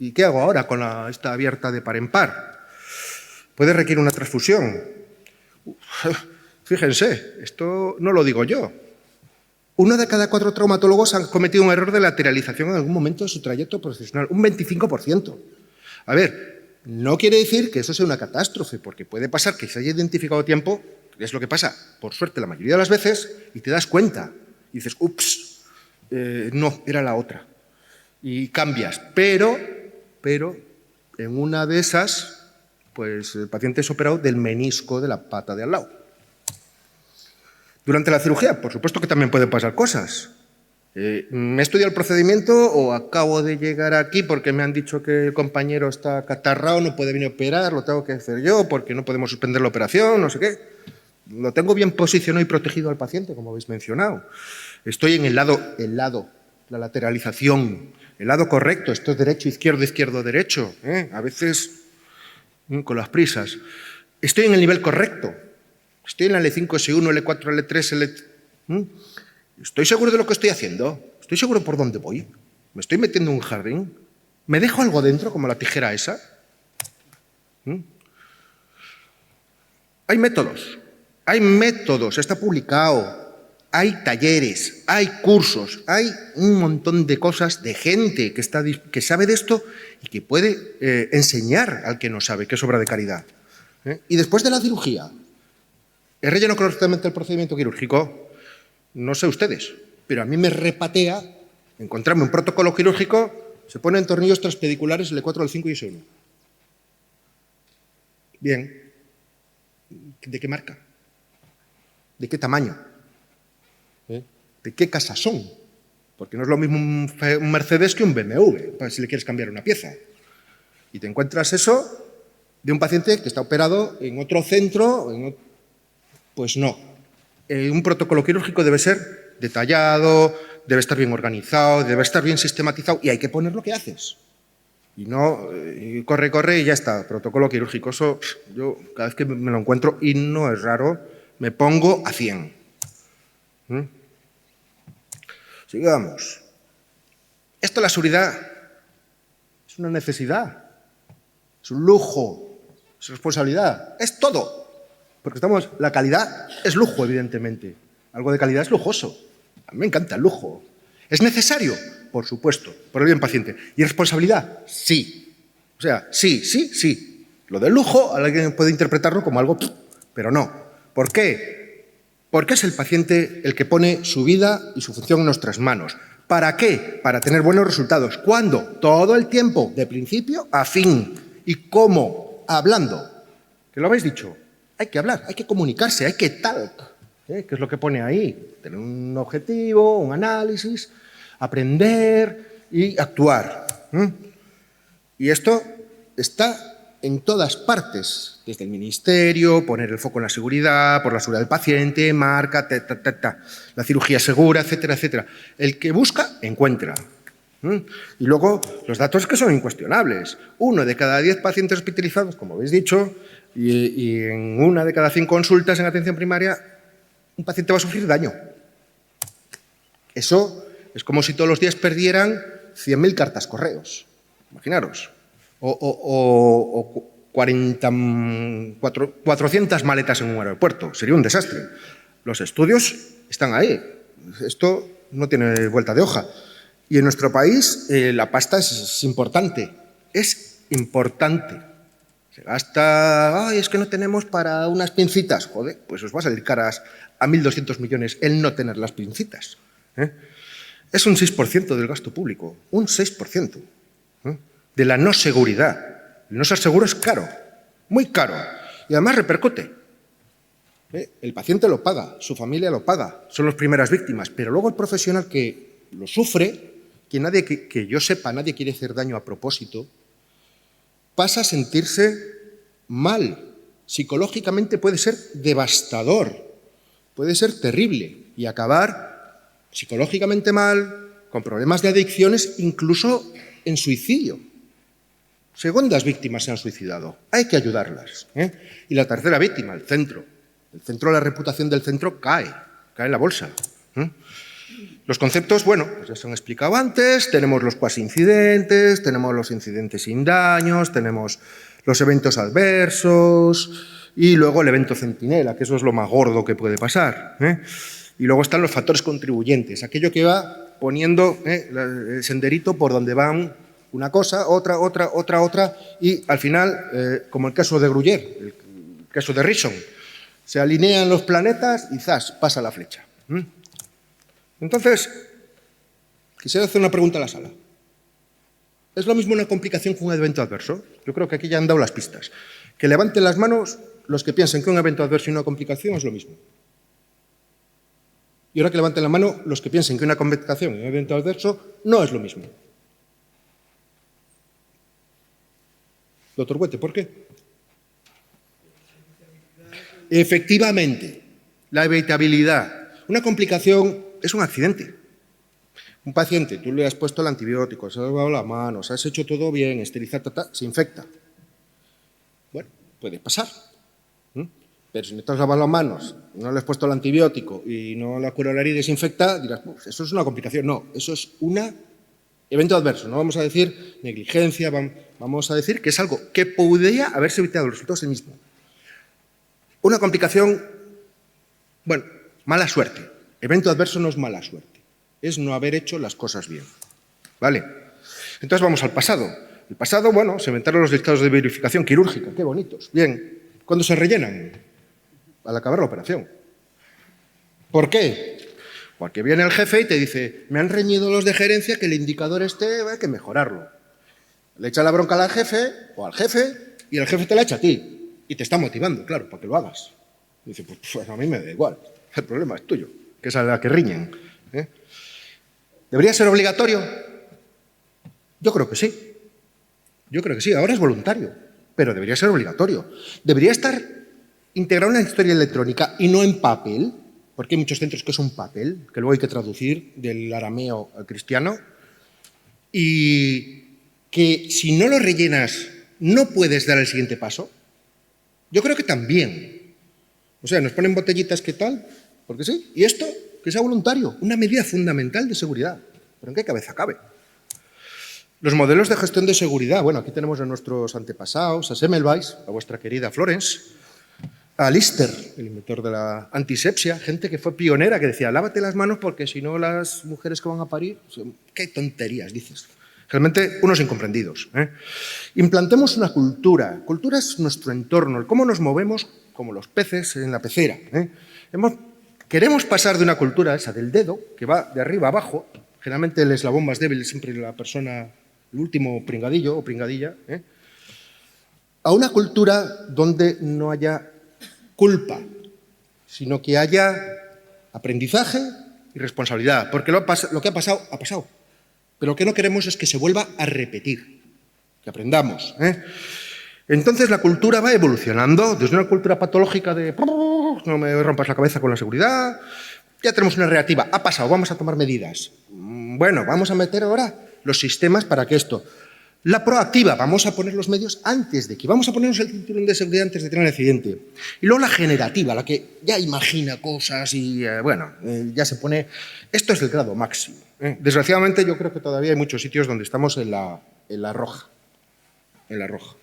¿Y qué hago ahora con esta abierta de par en par? Puede requerir una transfusión. Fíjense, esto no lo digo yo. 1 de cada 4 traumatólogos han cometido un error de lateralización en algún momento de su trayecto profesional, un 25%. A ver, no quiere decir que eso sea una catástrofe, porque puede pasar que se haya identificado a tiempo, que es lo que pasa, por suerte, la mayoría de las veces, y te das cuenta. Y dices, ups, no, era la otra. Y cambias. Pero, en una de esas, pues el paciente es operado del menisco de la pata de al lado. Durante la cirugía, por supuesto que también pueden pasar cosas. ¿Me he estudiado el procedimiento o acabo de llegar aquí porque me han dicho que el compañero está acatarrado, no puede venir a operar, lo tengo que hacer yo porque no podemos suspender la operación, no sé qué? Lo tengo bien posicionado y protegido al paciente, como habéis mencionado. Estoy en el lado, la lateralización, el lado correcto, esto es derecho, izquierdo, derecho. A veces con las prisas. Estoy en el nivel correcto. Estoy en la L5, S1, L4, L3, ¿Estoy seguro de lo que estoy haciendo? ¿Estoy seguro por dónde voy? ¿Me estoy metiendo en un jardín? ¿Me dejo algo dentro, como la tijera esa? Hay métodos, está publicado. hay talleres, hay cursos, hay un montón de cosas, de gente que sabe de esto y que puede enseñar al que no sabe, que es obra de caridad. Y después de la cirugía, ¿he relleno correctamente el procedimiento quirúrgico? No sé ustedes, pero a mí me repatea encontrarme un protocolo quirúrgico, se ponen tornillos transpediculares, el E4, el 5 y ese 1. Bien. ¿De qué marca? ¿De qué tamaño? ¿De qué casa son? Porque no es lo mismo un Mercedes que un BMW, para si le quieres cambiar una pieza. Y te encuentras eso de un paciente que está operado en otro centro, pues no. Un protocolo quirúrgico debe ser detallado, debe estar bien organizado, debe estar bien sistematizado y hay que poner lo que haces. Y no, corre y ya está, protocolo quirúrgico. Eso yo cada vez que me lo encuentro, y no es raro, me pongo a 100. Sigamos. Esto, la seguridad, es una necesidad, es un lujo, es responsabilidad, es todo. Porque la calidad es lujo, evidentemente. Algo de calidad es lujoso. A mí me encanta el lujo. ¿Es necesario? Por supuesto, por el bien paciente. ¿Y responsabilidad? Sí. O sea, sí. Lo del lujo, alguien puede interpretarlo como algo, pero no. ¿Por qué? Porque es el paciente el que pone su vida y su función en nuestras manos. ¿Para qué? Para tener buenos resultados. ¿Cuándo? Todo el tiempo, de principio a fin. ¿Y cómo? Hablando. ¿Que lo habéis dicho? Hay que hablar, hay que comunicarse, hay que talk. ¿Qué es lo que pone ahí? Tener un objetivo, un análisis, aprender y actuar. Y esto está en todas partes, desde el ministerio, poner el foco en la seguridad, por la seguridad del paciente, marca, la cirugía segura, etcétera, etcétera. El que busca, encuentra. Y luego los datos que son incuestionables. 1 de cada 10 pacientes hospitalizados, como habéis dicho, y en 1 de cada 5 consultas en atención primaria, un paciente va a sufrir daño. Eso es como si todos los días perdieran 100.000 cartas correos. Imaginaros. O 400 maletas en un aeropuerto. Sería un desastre. Los estudios están ahí. Esto no tiene vuelta de hoja. Y en nuestro país la pasta es importante. Es importante. Se gasta, es que no tenemos para unas pincitas. Joder, pues os va a salir caras a 1.200 millones el no tener las pincitas. Es un 6% del gasto público. Un 6%. De la no seguridad. El no ser seguro es caro, muy caro, y además repercute. El paciente lo paga, su familia lo paga, son las primeras víctimas, pero luego el profesional que lo sufre, que yo sepa, nadie quiere hacer daño a propósito, pasa a sentirse mal. Psicológicamente puede ser devastador, puede ser terrible y acabar psicológicamente mal, con problemas de adicciones, incluso en suicidio. Segundas víctimas se han suicidado. Hay que ayudarlas. Y la tercera víctima, el centro. El centro, la reputación del centro cae en la bolsa. Los conceptos, bueno, pues ya se han explicado antes. Tenemos los cuasi incidentes, tenemos los incidentes sin daños, tenemos los eventos adversos y luego el evento centinela, que eso es lo más gordo que puede pasar. Y luego están los factores contribuyentes, aquello que va poniendo el senderito por donde van una cosa, otra, y al final, como el caso de Gruyère, el caso de Rishon, se alinean los planetas y ¡zas!, pasa la flecha. Entonces, quisiera hacer una pregunta a la sala. ¿Es lo mismo una complicación que un evento adverso? Yo creo que aquí ya han dado las pistas. Que levanten las manos los que piensen que un evento adverso y una complicación es lo mismo. Y ahora que levanten la mano los que piensen que una complicación y un evento adverso no es lo mismo. Doctor Huete, ¿por qué? Efectivamente, la evitabilidad. Una complicación es un accidente. Un paciente, tú le has puesto el antibiótico, se has lavado las manos, has hecho todo bien, esterilizar, se infecta. Bueno, puede pasar. Pero si no te has lavado las manos, no le has puesto el antibiótico y no la cura la herida y se infecta, dirás, eso es una complicación. No, eso es un evento adverso. No vamos a decir negligencia, vamos a decir que es algo que podría haberse evitado, el resultado es el mismo. Una complicación, bueno, mala suerte. Evento adverso no es mala suerte, es no haber hecho las cosas bien. ¿Vale? Entonces vamos al pasado. El pasado, bueno, se inventaron los listados de verificación quirúrgica, qué bonitos. Bien, ¿cuándo se rellenan? Al acabar la operación. ¿Por qué? Porque viene el jefe y te dice, me han reñido los de gerencia que el indicador este hay que mejorarlo. Le echa la bronca al jefe o al jefe y el jefe te la echa a ti. Y te está motivando, claro, para que lo hagas. Y dice, pues a mí me da igual, el problema es tuyo, que es a la que riñen. ¿Debería ser obligatorio? Yo creo que sí. Yo creo que sí, ahora es voluntario, pero debería ser obligatorio. Debería estar integrado en la historia electrónica y no en papel, porque hay muchos centros que son papel, que luego hay que traducir del arameo al cristiano, y que si no lo rellenas no puedes dar el siguiente paso. Yo creo que también. O sea, nos ponen botellitas, ¿qué tal? Porque sí. Y esto, que sea voluntario, una medida fundamental de seguridad. ¿Pero en qué cabeza cabe? Los modelos de gestión de seguridad. Bueno, aquí tenemos a nuestros antepasados, a Semmelweis, a vuestra querida Florence, a Lister, el inventor de la antisepsia, gente que fue pionera, que decía, lávate las manos porque si no las mujeres que van a parir... ¿Qué tonterías dices? Realmente unos incomprendidos. Implantemos una cultura. Cultura es nuestro entorno, el cómo nos movemos como los peces en la pecera. Queremos pasar de una cultura esa del dedo, que va de arriba a abajo, generalmente el eslabón más débil es siempre la persona, el último pringadillo o pringadilla, a una cultura donde no haya culpa, sino que haya aprendizaje y responsabilidad, porque lo que ha pasado, ha pasado. Pero lo que no queremos es que se vuelva a repetir, que aprendamos. Entonces la cultura va evolucionando desde una cultura patológica de no me rompas la cabeza con la seguridad, ya tenemos una reactiva, ha pasado, vamos a tomar medidas. Bueno, vamos a meter ahora los sistemas para que esto... La proactiva, vamos a poner los medios antes de que, vamos a ponernos el cinturón de seguridad antes de tener el accidente. Y luego la generativa, la que ya imagina cosas y, ya se pone... Esto es el grado máximo. Desgraciadamente yo creo que todavía hay muchos sitios donde estamos en la roja. En la roja.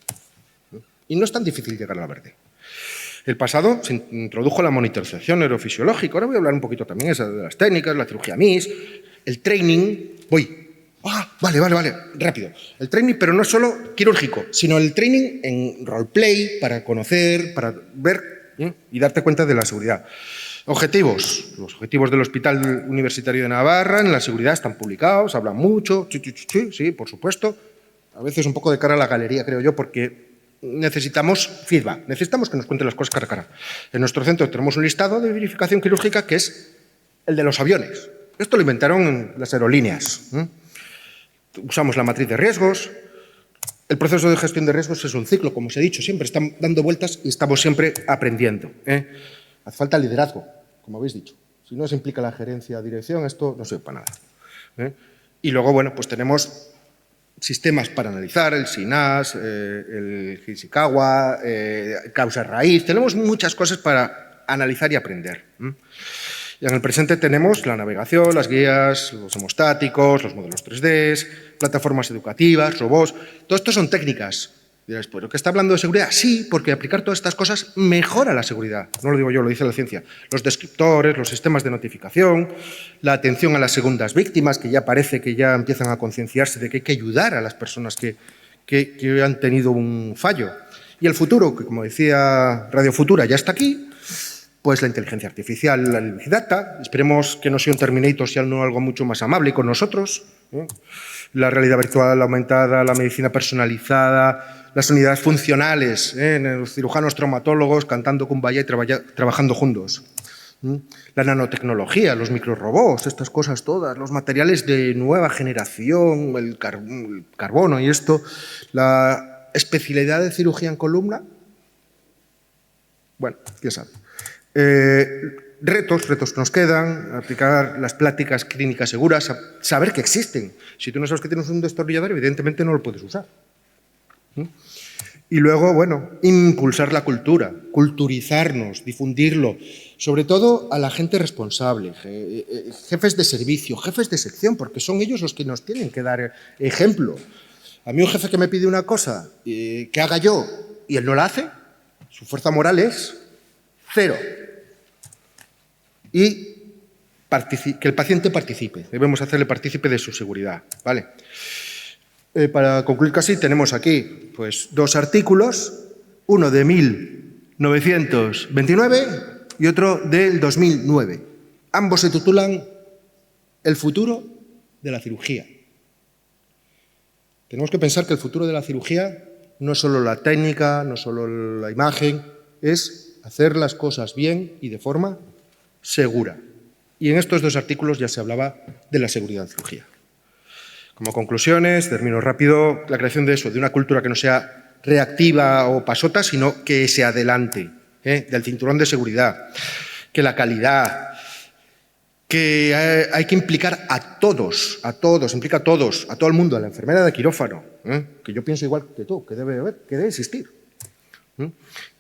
Y no es tan difícil llegar a la verde. El pasado se introdujo la monitorización neurofisiológica. Ahora voy a hablar un poquito también de las técnicas, la cirugía MIS, el training. Vale, rápido. El training, pero no solo quirúrgico, sino el training en roleplay, para conocer, para ver y darte cuenta de la seguridad. Objetivos. Los objetivos del Hospital Universitario de Navarra en la seguridad están publicados, hablan mucho, sí, por supuesto. A veces un poco de cara a la galería, creo yo, porque necesitamos feedback, necesitamos que nos cuenten las cosas cara a cara. En nuestro centro tenemos un listado de verificación quirúrgica que es el de los aviones. Esto lo inventaron las aerolíneas. Usamos la matriz de riesgos. El proceso de gestión de riesgos es un ciclo, como os he dicho, siempre están dando vueltas y estamos siempre aprendiendo. Hace falta liderazgo, como habéis dicho. Si no se implica la gerencia, dirección, esto no sirve para nada. Y luego, bueno, pues tenemos sistemas para analizar, el SINAS, el Ishikawa, causa raíz. Tenemos muchas cosas para analizar y aprender. Y en el presente tenemos la navegación, las guías, los hemostáticos, los modelos 3D, plataformas educativas, robots. Todo esto son técnicas. Diréis, pues ¿lo que está hablando de seguridad? Sí, porque aplicar todas estas cosas mejora la seguridad. No lo digo yo, lo dice la ciencia. Los descriptores, los sistemas de notificación, la atención a las segundas víctimas, que ya parece que ya empiezan a concienciarse de que hay que ayudar a las personas que han tenido un fallo. Y el futuro, que como decía Radio Futura, ya está aquí. Pues la inteligencia artificial, el Big Data, esperemos que no sea un Terminator, sino algo mucho más amable con nosotros. La realidad virtual aumentada, la medicina personalizada, las unidades funcionales, los cirujanos traumatólogos cantando kumbaya y trabajando juntos. La nanotecnología, los microrobots, estas cosas todas, los materiales de nueva generación, el carbono y esto, la especialidad de cirugía en columna. Bueno, quién sabe. Retos que nos quedan, aplicar las prácticas clínicas seguras, saber que existen. Si tú no sabes que tienes un destornillador, evidentemente no lo puedes usar. Y luego, bueno, impulsar la cultura, culturizarnos, difundirlo, sobre todo a la gente responsable, jefes de servicio, jefes de sección, porque son ellos los que nos tienen que dar ejemplo. A mí un jefe que me pide una cosa que haga yo y él no la hace, su fuerza moral es 0. Y que el paciente participe, debemos hacerle partícipe de su seguridad, ¿vale? Para concluir casi, tenemos aquí pues, 2 artículos, uno de 1929 y otro del 2009. Ambos se titulan El futuro de la cirugía. Tenemos que pensar que el futuro de la cirugía no es solo la técnica, no es solo la imagen, es hacer las cosas bien y de forma segura. Y en estos 2 artículos ya se hablaba de la seguridad en cirugía. Como conclusiones, termino rápido, la creación de eso, de una cultura que no sea reactiva o pasota, sino que se adelante, del cinturón de seguridad, que la calidad, que hay que implicar a todos, implica a todos, a todo el mundo, a la enfermera de quirófano, que yo pienso igual que tú, que debe existir.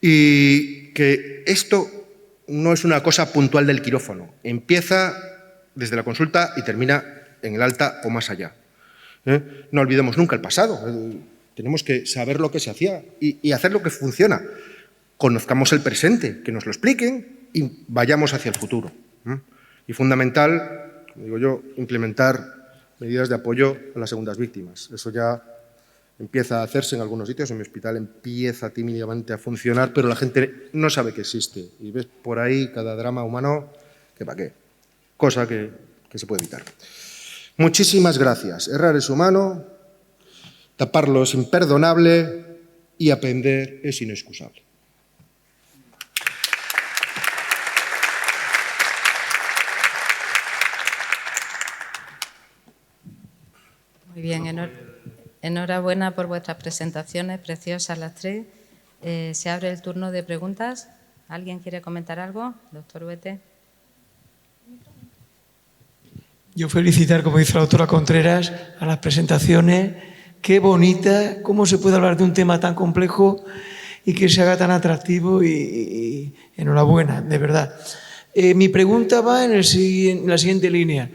Y que esto no es una cosa puntual del quirófano, empieza desde la consulta y termina en el alta o más allá. No olvidemos nunca el pasado, tenemos que saber lo que se hacía y hacer lo que funciona. Conozcamos el presente, que nos lo expliquen y vayamos hacia el futuro. Y fundamental, como digo yo, implementar medidas de apoyo a las segundas víctimas. Eso ya empieza a hacerse en algunos sitios, en mi hospital empieza tímidamente a funcionar, pero la gente no sabe que existe. Y ves por ahí cada drama humano, que para qué, cosa que se puede evitar. Muchísimas gracias. Errar es humano, taparlo es imperdonable y aprender es inexcusable. Muy bien, enhorabuena por vuestras presentaciones, preciosas las 3. Se abre el turno de preguntas. ¿Alguien quiere comentar algo? Doctor Huete. Yo felicitar, como dice la doctora Contreras, a las presentaciones. Qué bonita, cómo se puede hablar de un tema tan complejo y que se haga tan atractivo y enhorabuena, de verdad. Mi pregunta va en la siguiente línea.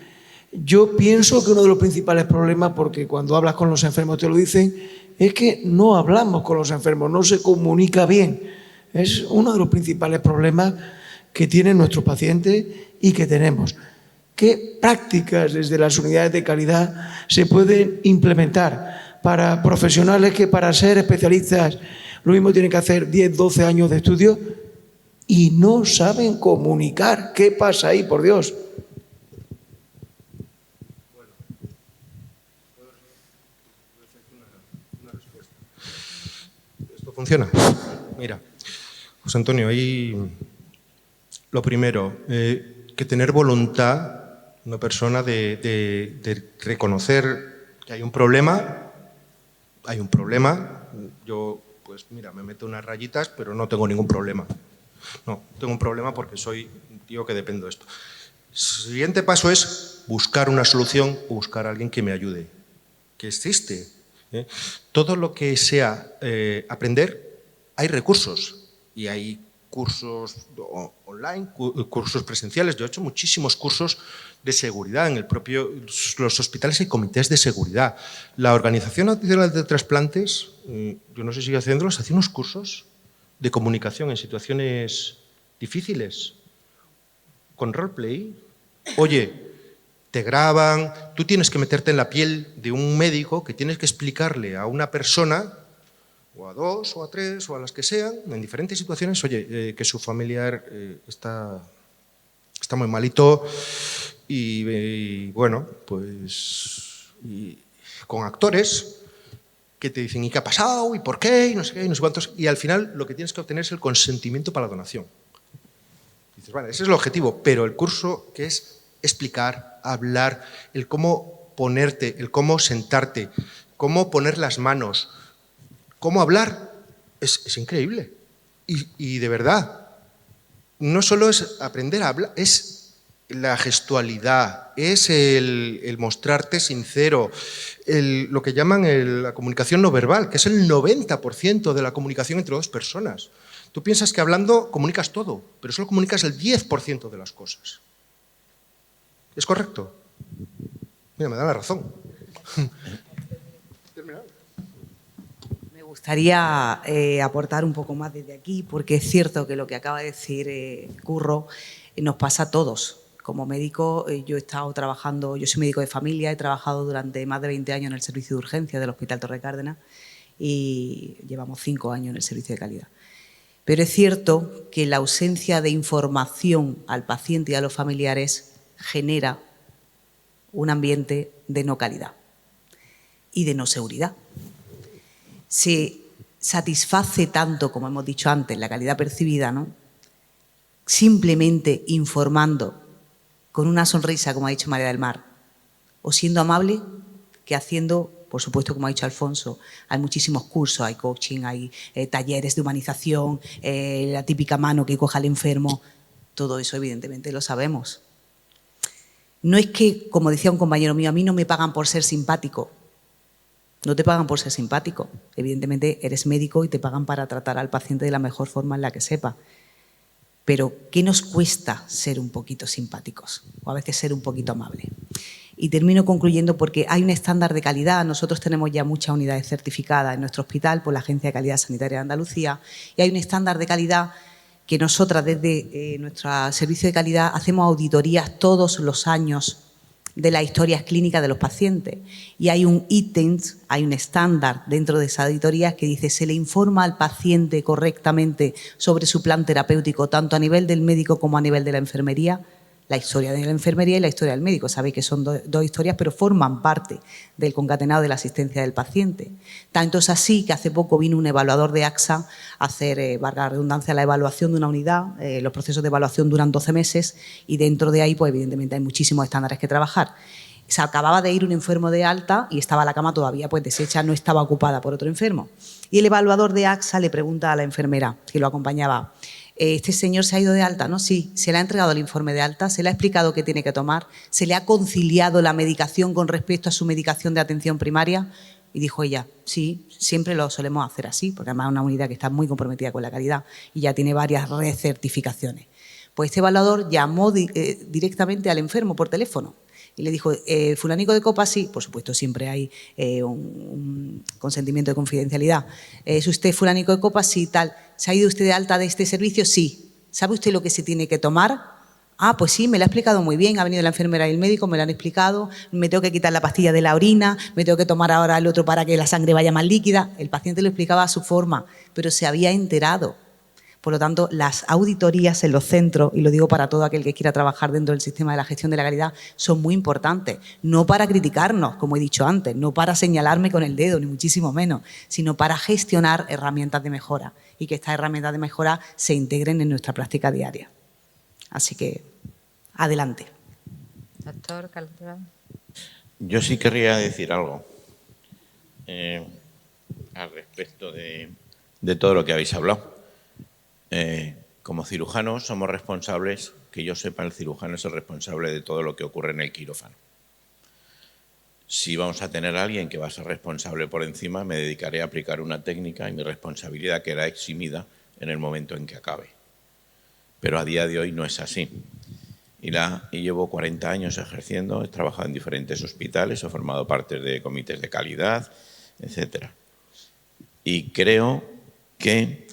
Yo pienso que uno de los principales problemas, porque cuando hablas con los enfermos te lo dicen, es que no hablamos con los enfermos, no se comunica bien. Es uno de los principales problemas que tienen nuestros pacientes y que tenemos. ¿Qué prácticas desde las unidades de calidad se pueden implementar para profesionales que para ser especialistas lo mismo tienen que hacer 10, 12 años de estudio y no saben comunicar? ¿Qué pasa ahí, por Dios? ¿Esto funciona? Mira, José Antonio, ahí lo primero, que tener voluntad, una persona de reconocer que hay un problema, yo pues mira, me meto unas rayitas, pero no tengo ningún problema. No, tengo un problema porque soy un tío que dependo de esto. El siguiente paso es buscar una solución o buscar a alguien que me ayude, que existe. Todo lo que sea aprender, hay recursos y hay cursos online, cursos presenciales. Yo he hecho muchísimos cursos de seguridad. En los hospitales hay comités de seguridad. La Organización Nacional de Trasplantes, yo no sé si sigue haciéndolos, hace unos cursos de comunicación en situaciones difíciles, con roleplay. Oye, te graban, tú tienes que meterte en la piel de un médico que tienes que explicarle a una persona, o a 2, o a 3, o a las que sean, en diferentes situaciones, oye, que su familiar está muy malito y bueno, pues con actores que te dicen, ¿y qué ha pasado? ¿Y por qué? Y no sé qué, y no sé cuántos. Y al final lo que tienes que obtener es el consentimiento para la donación. Y dices, vale, ese es el objetivo, pero el curso que es explicar, hablar, el cómo ponerte, el cómo sentarte, cómo poner las manos, cómo hablar, es increíble. Y de verdad, no solo es aprender a hablar, es la gestualidad, es el mostrarte sincero, lo que llaman la comunicación no verbal, que es el 90% de la comunicación entre dos personas. Tú piensas que hablando comunicas todo, pero solo comunicas el 10% de las cosas. ¿Es correcto? Mira, me da la razón. Me gustaría aportar un poco más desde aquí, porque es cierto que lo que acaba de decir Curro nos pasa a todos. como médico, yo he estado trabajando, yo soy médico de familia, he trabajado durante más de 20 años en el servicio de urgencia del Hospital Torre Cárdenas y llevamos 5 años en el servicio de calidad. Pero es cierto que la ausencia de información al paciente y a los familiares genera un ambiente de no calidad y de no seguridad. Se satisface tanto, como hemos dicho antes, la calidad percibida, ¿no?, simplemente informando con una sonrisa, como ha dicho María del Mar, o siendo amable, que haciendo, por supuesto, como ha dicho Alfonso, hay muchísimos cursos, hay coaching, hay talleres de humanización, la típica mano que coja al enfermo, todo eso evidentemente lo sabemos. No es que, como decía un compañero mío, a mí no me pagan por ser simpático. No te pagan por ser simpático. Evidentemente eres médico y te pagan para tratar al paciente de la mejor forma en la que sepa. Pero, ¿qué nos cuesta ser un poquito simpáticos? O a veces ser un poquito amable. Y termino concluyendo porque hay un estándar de calidad. Nosotros tenemos ya muchas unidades certificadas en nuestro hospital por la Agencia de Calidad Sanitaria de Andalucía y hay un estándar de calidad que nosotras desde nuestro servicio de calidad hacemos auditorías todos los años de las historias clínicas de los pacientes. Y hay un ítem, hay un estándar dentro de esas auditorías que dice se le informa al paciente correctamente sobre su plan terapéutico, tanto a nivel del médico como a nivel de la enfermería. La historia de la enfermería y la historia del médico. Sabéis que son dos historias, pero forman parte del concatenado de la asistencia del paciente. Tanto es así que hace poco vino un evaluador de AXA a hacer, valga la redundancia, la evaluación de una unidad. Los procesos de evaluación duran 12 meses y dentro de ahí, pues evidentemente hay muchísimos estándares que trabajar. Se acababa de ir un enfermo de alta y estaba la cama todavía pues deshecha, no estaba ocupada por otro enfermo. Y el evaluador de AXA le pregunta a la enfermera que lo acompañaba: ¿este señor se ha ido de alta? No, sí, se le ha entregado el informe de alta, se le ha explicado qué tiene que tomar, se le ha conciliado la medicación con respecto a su medicación de atención primaria. Y dijo ella, sí, siempre lo solemos hacer así, porque además es una unidad que está muy comprometida con la calidad y ya tiene varias recertificaciones. Pues este evaluador llamó directamente al enfermo por teléfono y le dijo, fulanico de copa, sí, por supuesto siempre hay un consentimiento de confidencialidad. ¿Es usted fulanico de copa? Sí, tal. ¿Se ha ido usted de alta de este servicio? Sí. ¿Sabe usted lo que se tiene que tomar? Ah, pues sí, me lo ha explicado muy bien. Ha venido la enfermera y el médico, me lo han explicado. Me tengo que quitar la pastilla de la orina, me tengo que tomar ahora el otro para que la sangre vaya más líquida. El paciente lo explicaba a su forma, pero se había enterado. Por lo tanto, las auditorías en los centros, y lo digo para todo aquel que quiera trabajar dentro del sistema de la gestión de la calidad, son muy importantes. No para criticarnos, como he dicho antes, no para señalarme con el dedo, ni muchísimo menos, sino para gestionar herramientas de mejora y que estas herramientas de mejora se integren en nuestra práctica diaria. Así que, adelante. Doctor Calderón. Yo sí querría decir algo al respecto de todo lo que habéis hablado. Como cirujanos somos responsables, que yo sepa, el cirujano es el responsable de todo lo que ocurre en el quirófano. Si vamos a tener a alguien que va a ser responsable por encima, me dedicaré a aplicar una técnica y mi responsabilidad quedará eximida en el momento en que acabe. Pero a día de hoy no es así. Y llevo 40 años ejerciendo, he trabajado en diferentes hospitales, he formado parte de comités de calidad, etc. Y creo que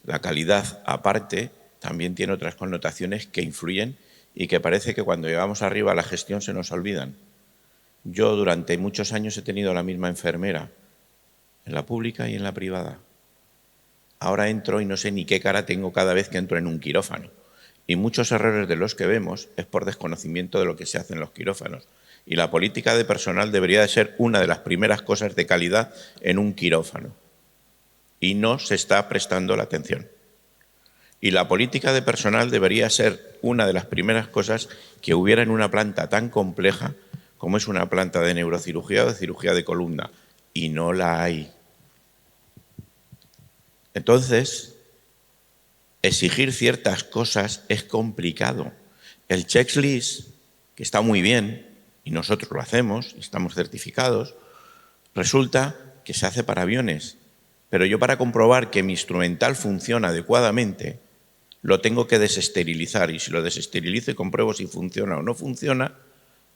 la calidad, aparte, también tiene otras connotaciones que influyen y que parece que cuando llegamos arriba a la gestión se nos olvidan. Yo durante muchos años he tenido la misma enfermera en la pública y en la privada. Ahora entro y no sé ni qué cara tengo cada vez que entro en un quirófano. Y muchos errores de los que vemos es por desconocimiento de lo que se hace en los quirófanos. Y la política de personal debería de ser una de las primeras cosas de calidad en un quirófano. Y no se está prestando la atención. Y la política de personal debería ser una de las primeras cosas que hubiera en una planta tan compleja como es una planta de neurocirugía o de cirugía de columna. Y no la hay. Entonces, exigir ciertas cosas es complicado. El checklist, que está muy bien, y nosotros lo hacemos, y estamos certificados, resulta que se hace para aviones. Pero yo para comprobar que mi instrumental funciona adecuadamente, lo tengo que desesterilizar. Y si lo desesterilizo y compruebo si funciona o no funciona,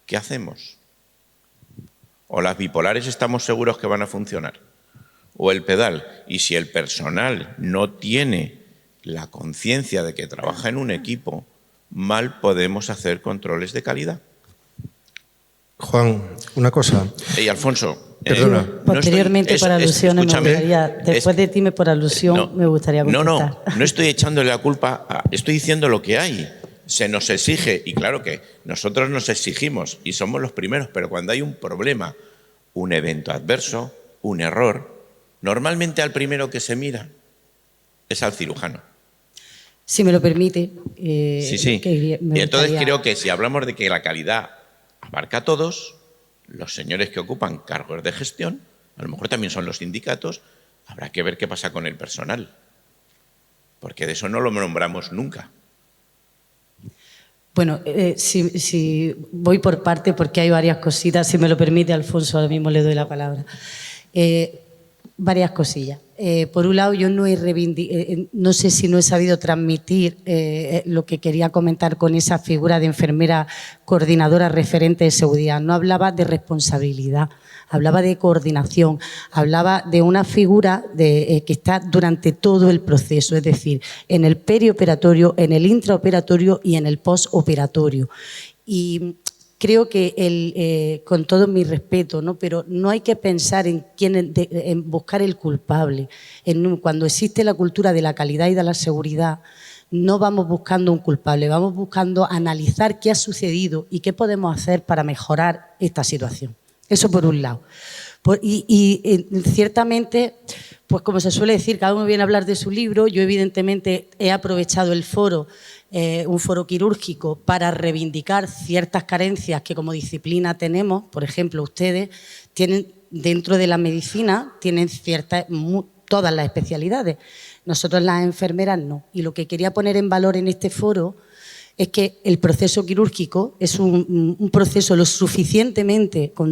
¿qué hacemos? O las bipolares estamos seguros que van a funcionar. O el pedal. Y si el personal no tiene la conciencia de que trabaja en un equipo, mal podemos hacer controles de calidad. Juan, una cosa. Y Alfonso, Perdona. Posteriormente, por alusiones, me gustaría, después de ti, por alusión, no, me gustaría contestar. No estoy echándole la culpa, estoy diciendo lo que hay. Se nos exige, y claro que nosotros nos exigimos y somos los primeros, pero cuando hay un problema, un evento adverso, un error, normalmente al primero que se mira es al cirujano. Si me lo permite. Sí. Y entonces creo que si hablamos de que la calidad abarca a todos, los señores que ocupan cargos de gestión, a lo mejor también son los sindicatos, habrá que ver qué pasa con el personal, porque de eso no lo nombramos nunca. Bueno, si voy por parte, porque hay varias cositas, si me lo permite, Alfonso, ahora mismo le doy la palabra. Varias cosillas. Por un lado, yo no sé si no he sabido transmitir lo que quería comentar con esa figura de enfermera coordinadora referente de seguridad. No hablaba de responsabilidad, hablaba de coordinación, hablaba de una figura que está durante todo el proceso, es decir, en el perioperatorio, en el intraoperatorio y en el postoperatorio. Y creo que, con todo mi respeto, ¿no? Pero no hay que pensar en buscar el culpable. Cuando existe la cultura de la calidad y de la seguridad, no vamos buscando un culpable, vamos buscando analizar qué ha sucedido y qué podemos hacer para mejorar esta situación. Eso por un lado. Y ciertamente, pues como se suele decir, cada uno viene a hablar de su libro. Yo evidentemente he aprovechado el foro, un foro quirúrgico, para reivindicar ciertas carencias que como disciplina tenemos. Por ejemplo, ustedes tienen dentro de la medicina, tienen todas las especialidades. Nosotros las enfermeras no. Y lo que quería poner en valor en este foro es que el proceso quirúrgico es un proceso con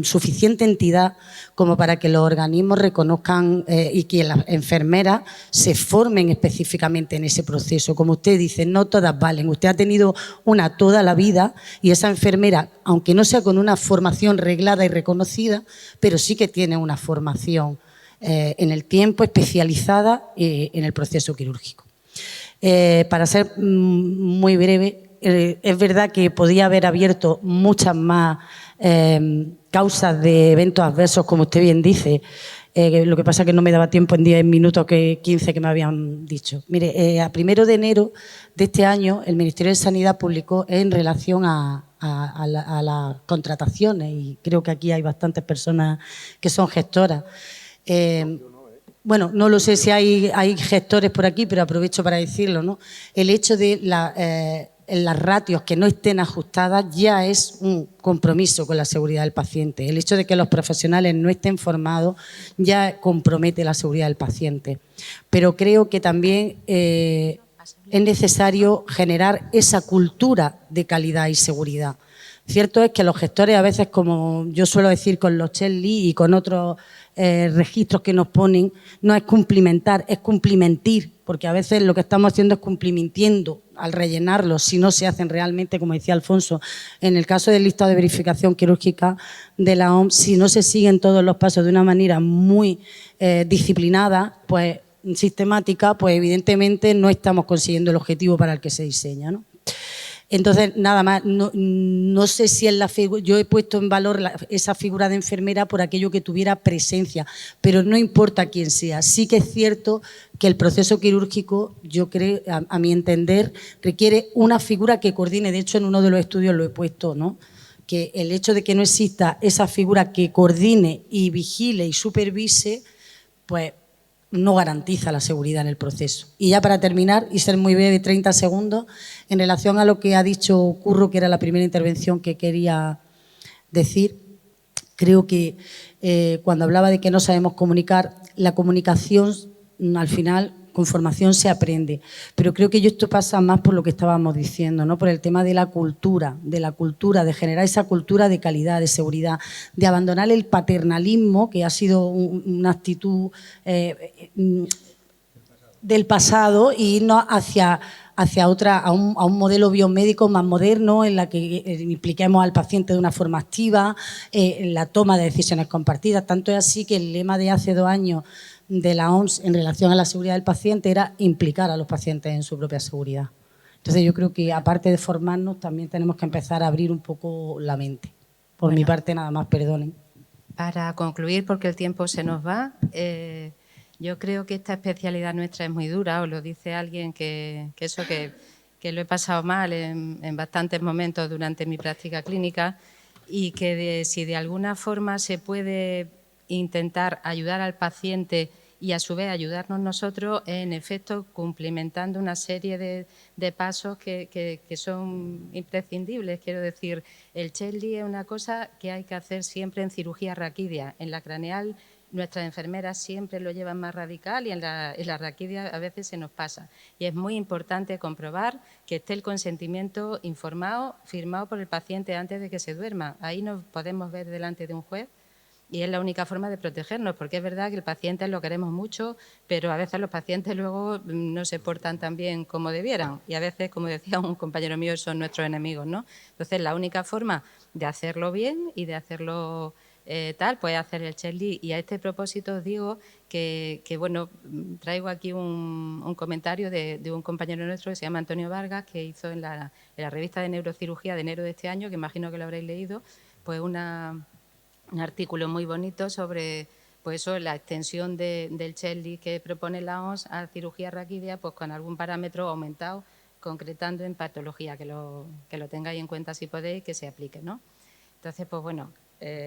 suficiente entidad como para que los organismos reconozcan y que las enfermeras se formen específicamente en ese proceso. Como usted dice, no todas valen. Usted ha tenido una toda la vida y esa enfermera, aunque no sea con una formación reglada y reconocida, pero sí que tiene una formación en el tiempo especializada en el proceso quirúrgico. Para ser muy breve, es verdad que podía haber abierto muchas más causas de eventos adversos, como usted bien dice. Lo que pasa es que no me daba tiempo en 10 minutos que 15 que me habían dicho. Mire, a 1 de enero de este año, el Ministerio de Sanidad publicó en relación a las contrataciones, y creo que aquí hay bastantes personas que son gestoras. Bueno, no lo sé si hay gestores por aquí, pero aprovecho para decirlo, ¿no? El hecho de las ratios que no estén ajustadas ya es un compromiso con la seguridad del paciente. El hecho de que los profesionales no estén formados ya compromete la seguridad del paciente. Pero creo que también es necesario generar esa cultura de calidad y seguridad. Cierto es que los gestores a veces, como yo suelo decir con los Chell-Lee y con otros registros que nos ponen, no es cumplimentar, es cumplimentir, porque a veces lo que estamos haciendo es cumplimintiendo al rellenarlos, si no se hacen realmente, como decía Alfonso, en el caso del listado de verificación quirúrgica de la OMS, si no se siguen todos los pasos de una manera muy disciplinada, pues sistemática, pues evidentemente no estamos consiguiendo el objetivo para el que se diseña, ¿no? Entonces, nada más, no sé si en la figura, yo he puesto en valor esa figura de enfermera por aquello que tuviera presencia, pero no importa quién sea. Sí que es cierto que el proceso quirúrgico, yo creo, a mi entender, requiere una figura que coordine. De hecho, en uno de los estudios lo he puesto, ¿no? Que el hecho de que no exista esa figura que coordine y vigile y supervise, pues no garantiza la seguridad en el proceso. Y ya para terminar, y ser muy breve, 30 segundos, en relación a lo que ha dicho Curro, que era la primera intervención que quería decir, creo que cuando hablaba de que no sabemos comunicar, la comunicación al final con formación se aprende, pero creo que esto pasa más por lo que estábamos diciendo, ¿no? Por el tema de la cultura, de generar esa cultura de calidad, de seguridad, de abandonar el paternalismo, que ha sido una actitud del pasado, y irnos hacia a un modelo biomédico más moderno, en la que impliquemos al paciente de una forma activa, en la toma de decisiones compartidas. Tanto es así que el lema de hace 2 años de la OMS en relación a la seguridad del paciente era implicar a los pacientes en su propia seguridad. Entonces yo creo que aparte de formarnos también tenemos que empezar a abrir un poco la mente. Por mi parte nada más, perdonen. Para concluir, porque el tiempo se nos va, yo creo que esta especialidad nuestra es muy dura. Os lo dice alguien que lo he pasado mal en bastantes momentos durante mi práctica clínica y que si de alguna forma se puede intentar ayudar al paciente y a su vez ayudarnos nosotros, en efecto, cumplimentando una serie de pasos que son imprescindibles. Quiero decir, el Chesli es una cosa que hay que hacer siempre en cirugía raquídea. En la craneal nuestras enfermeras siempre lo llevan más radical y en la raquídea a veces se nos pasa. Y es muy importante comprobar que esté el consentimiento informado, firmado por el paciente antes de que se duerma. Ahí nos podemos ver delante de un juez. Y es la única forma de protegernos, porque es verdad que el paciente lo queremos mucho, pero a veces los pacientes luego no se portan tan bien como debieran. Y a veces, como decía un compañero mío, son nuestros enemigos, ¿no? Entonces, la única forma de hacerlo bien y de hacerlo pues hacer el Chesli. Y a este propósito os digo que bueno, traigo aquí un comentario de un compañero nuestro que se llama Antonio Vargas, que hizo en la revista de Neurocirugía de enero de este año, que imagino que lo habréis leído, pues un artículo muy bonito sobre pues eso, la extensión del Chesli que propone la OMS a cirugía raquídea, pues con algún parámetro aumentado, concretando en patología, que lo tengáis en cuenta si podéis, que se aplique, ¿no? Entonces, pues bueno,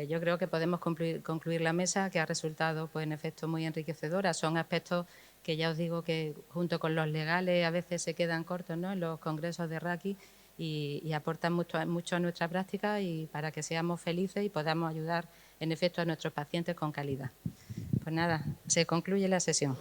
yo creo que podemos concluir la mesa, que ha resultado, pues en efecto, muy enriquecedora. Son aspectos que ya os digo que junto con los legales a veces se quedan cortos, ¿no?, en los congresos de Raki, y aportan mucho a nuestra práctica y para que seamos felices y podamos ayudar, en efecto, a nuestros pacientes con calidad. Pues nada, se concluye la sesión.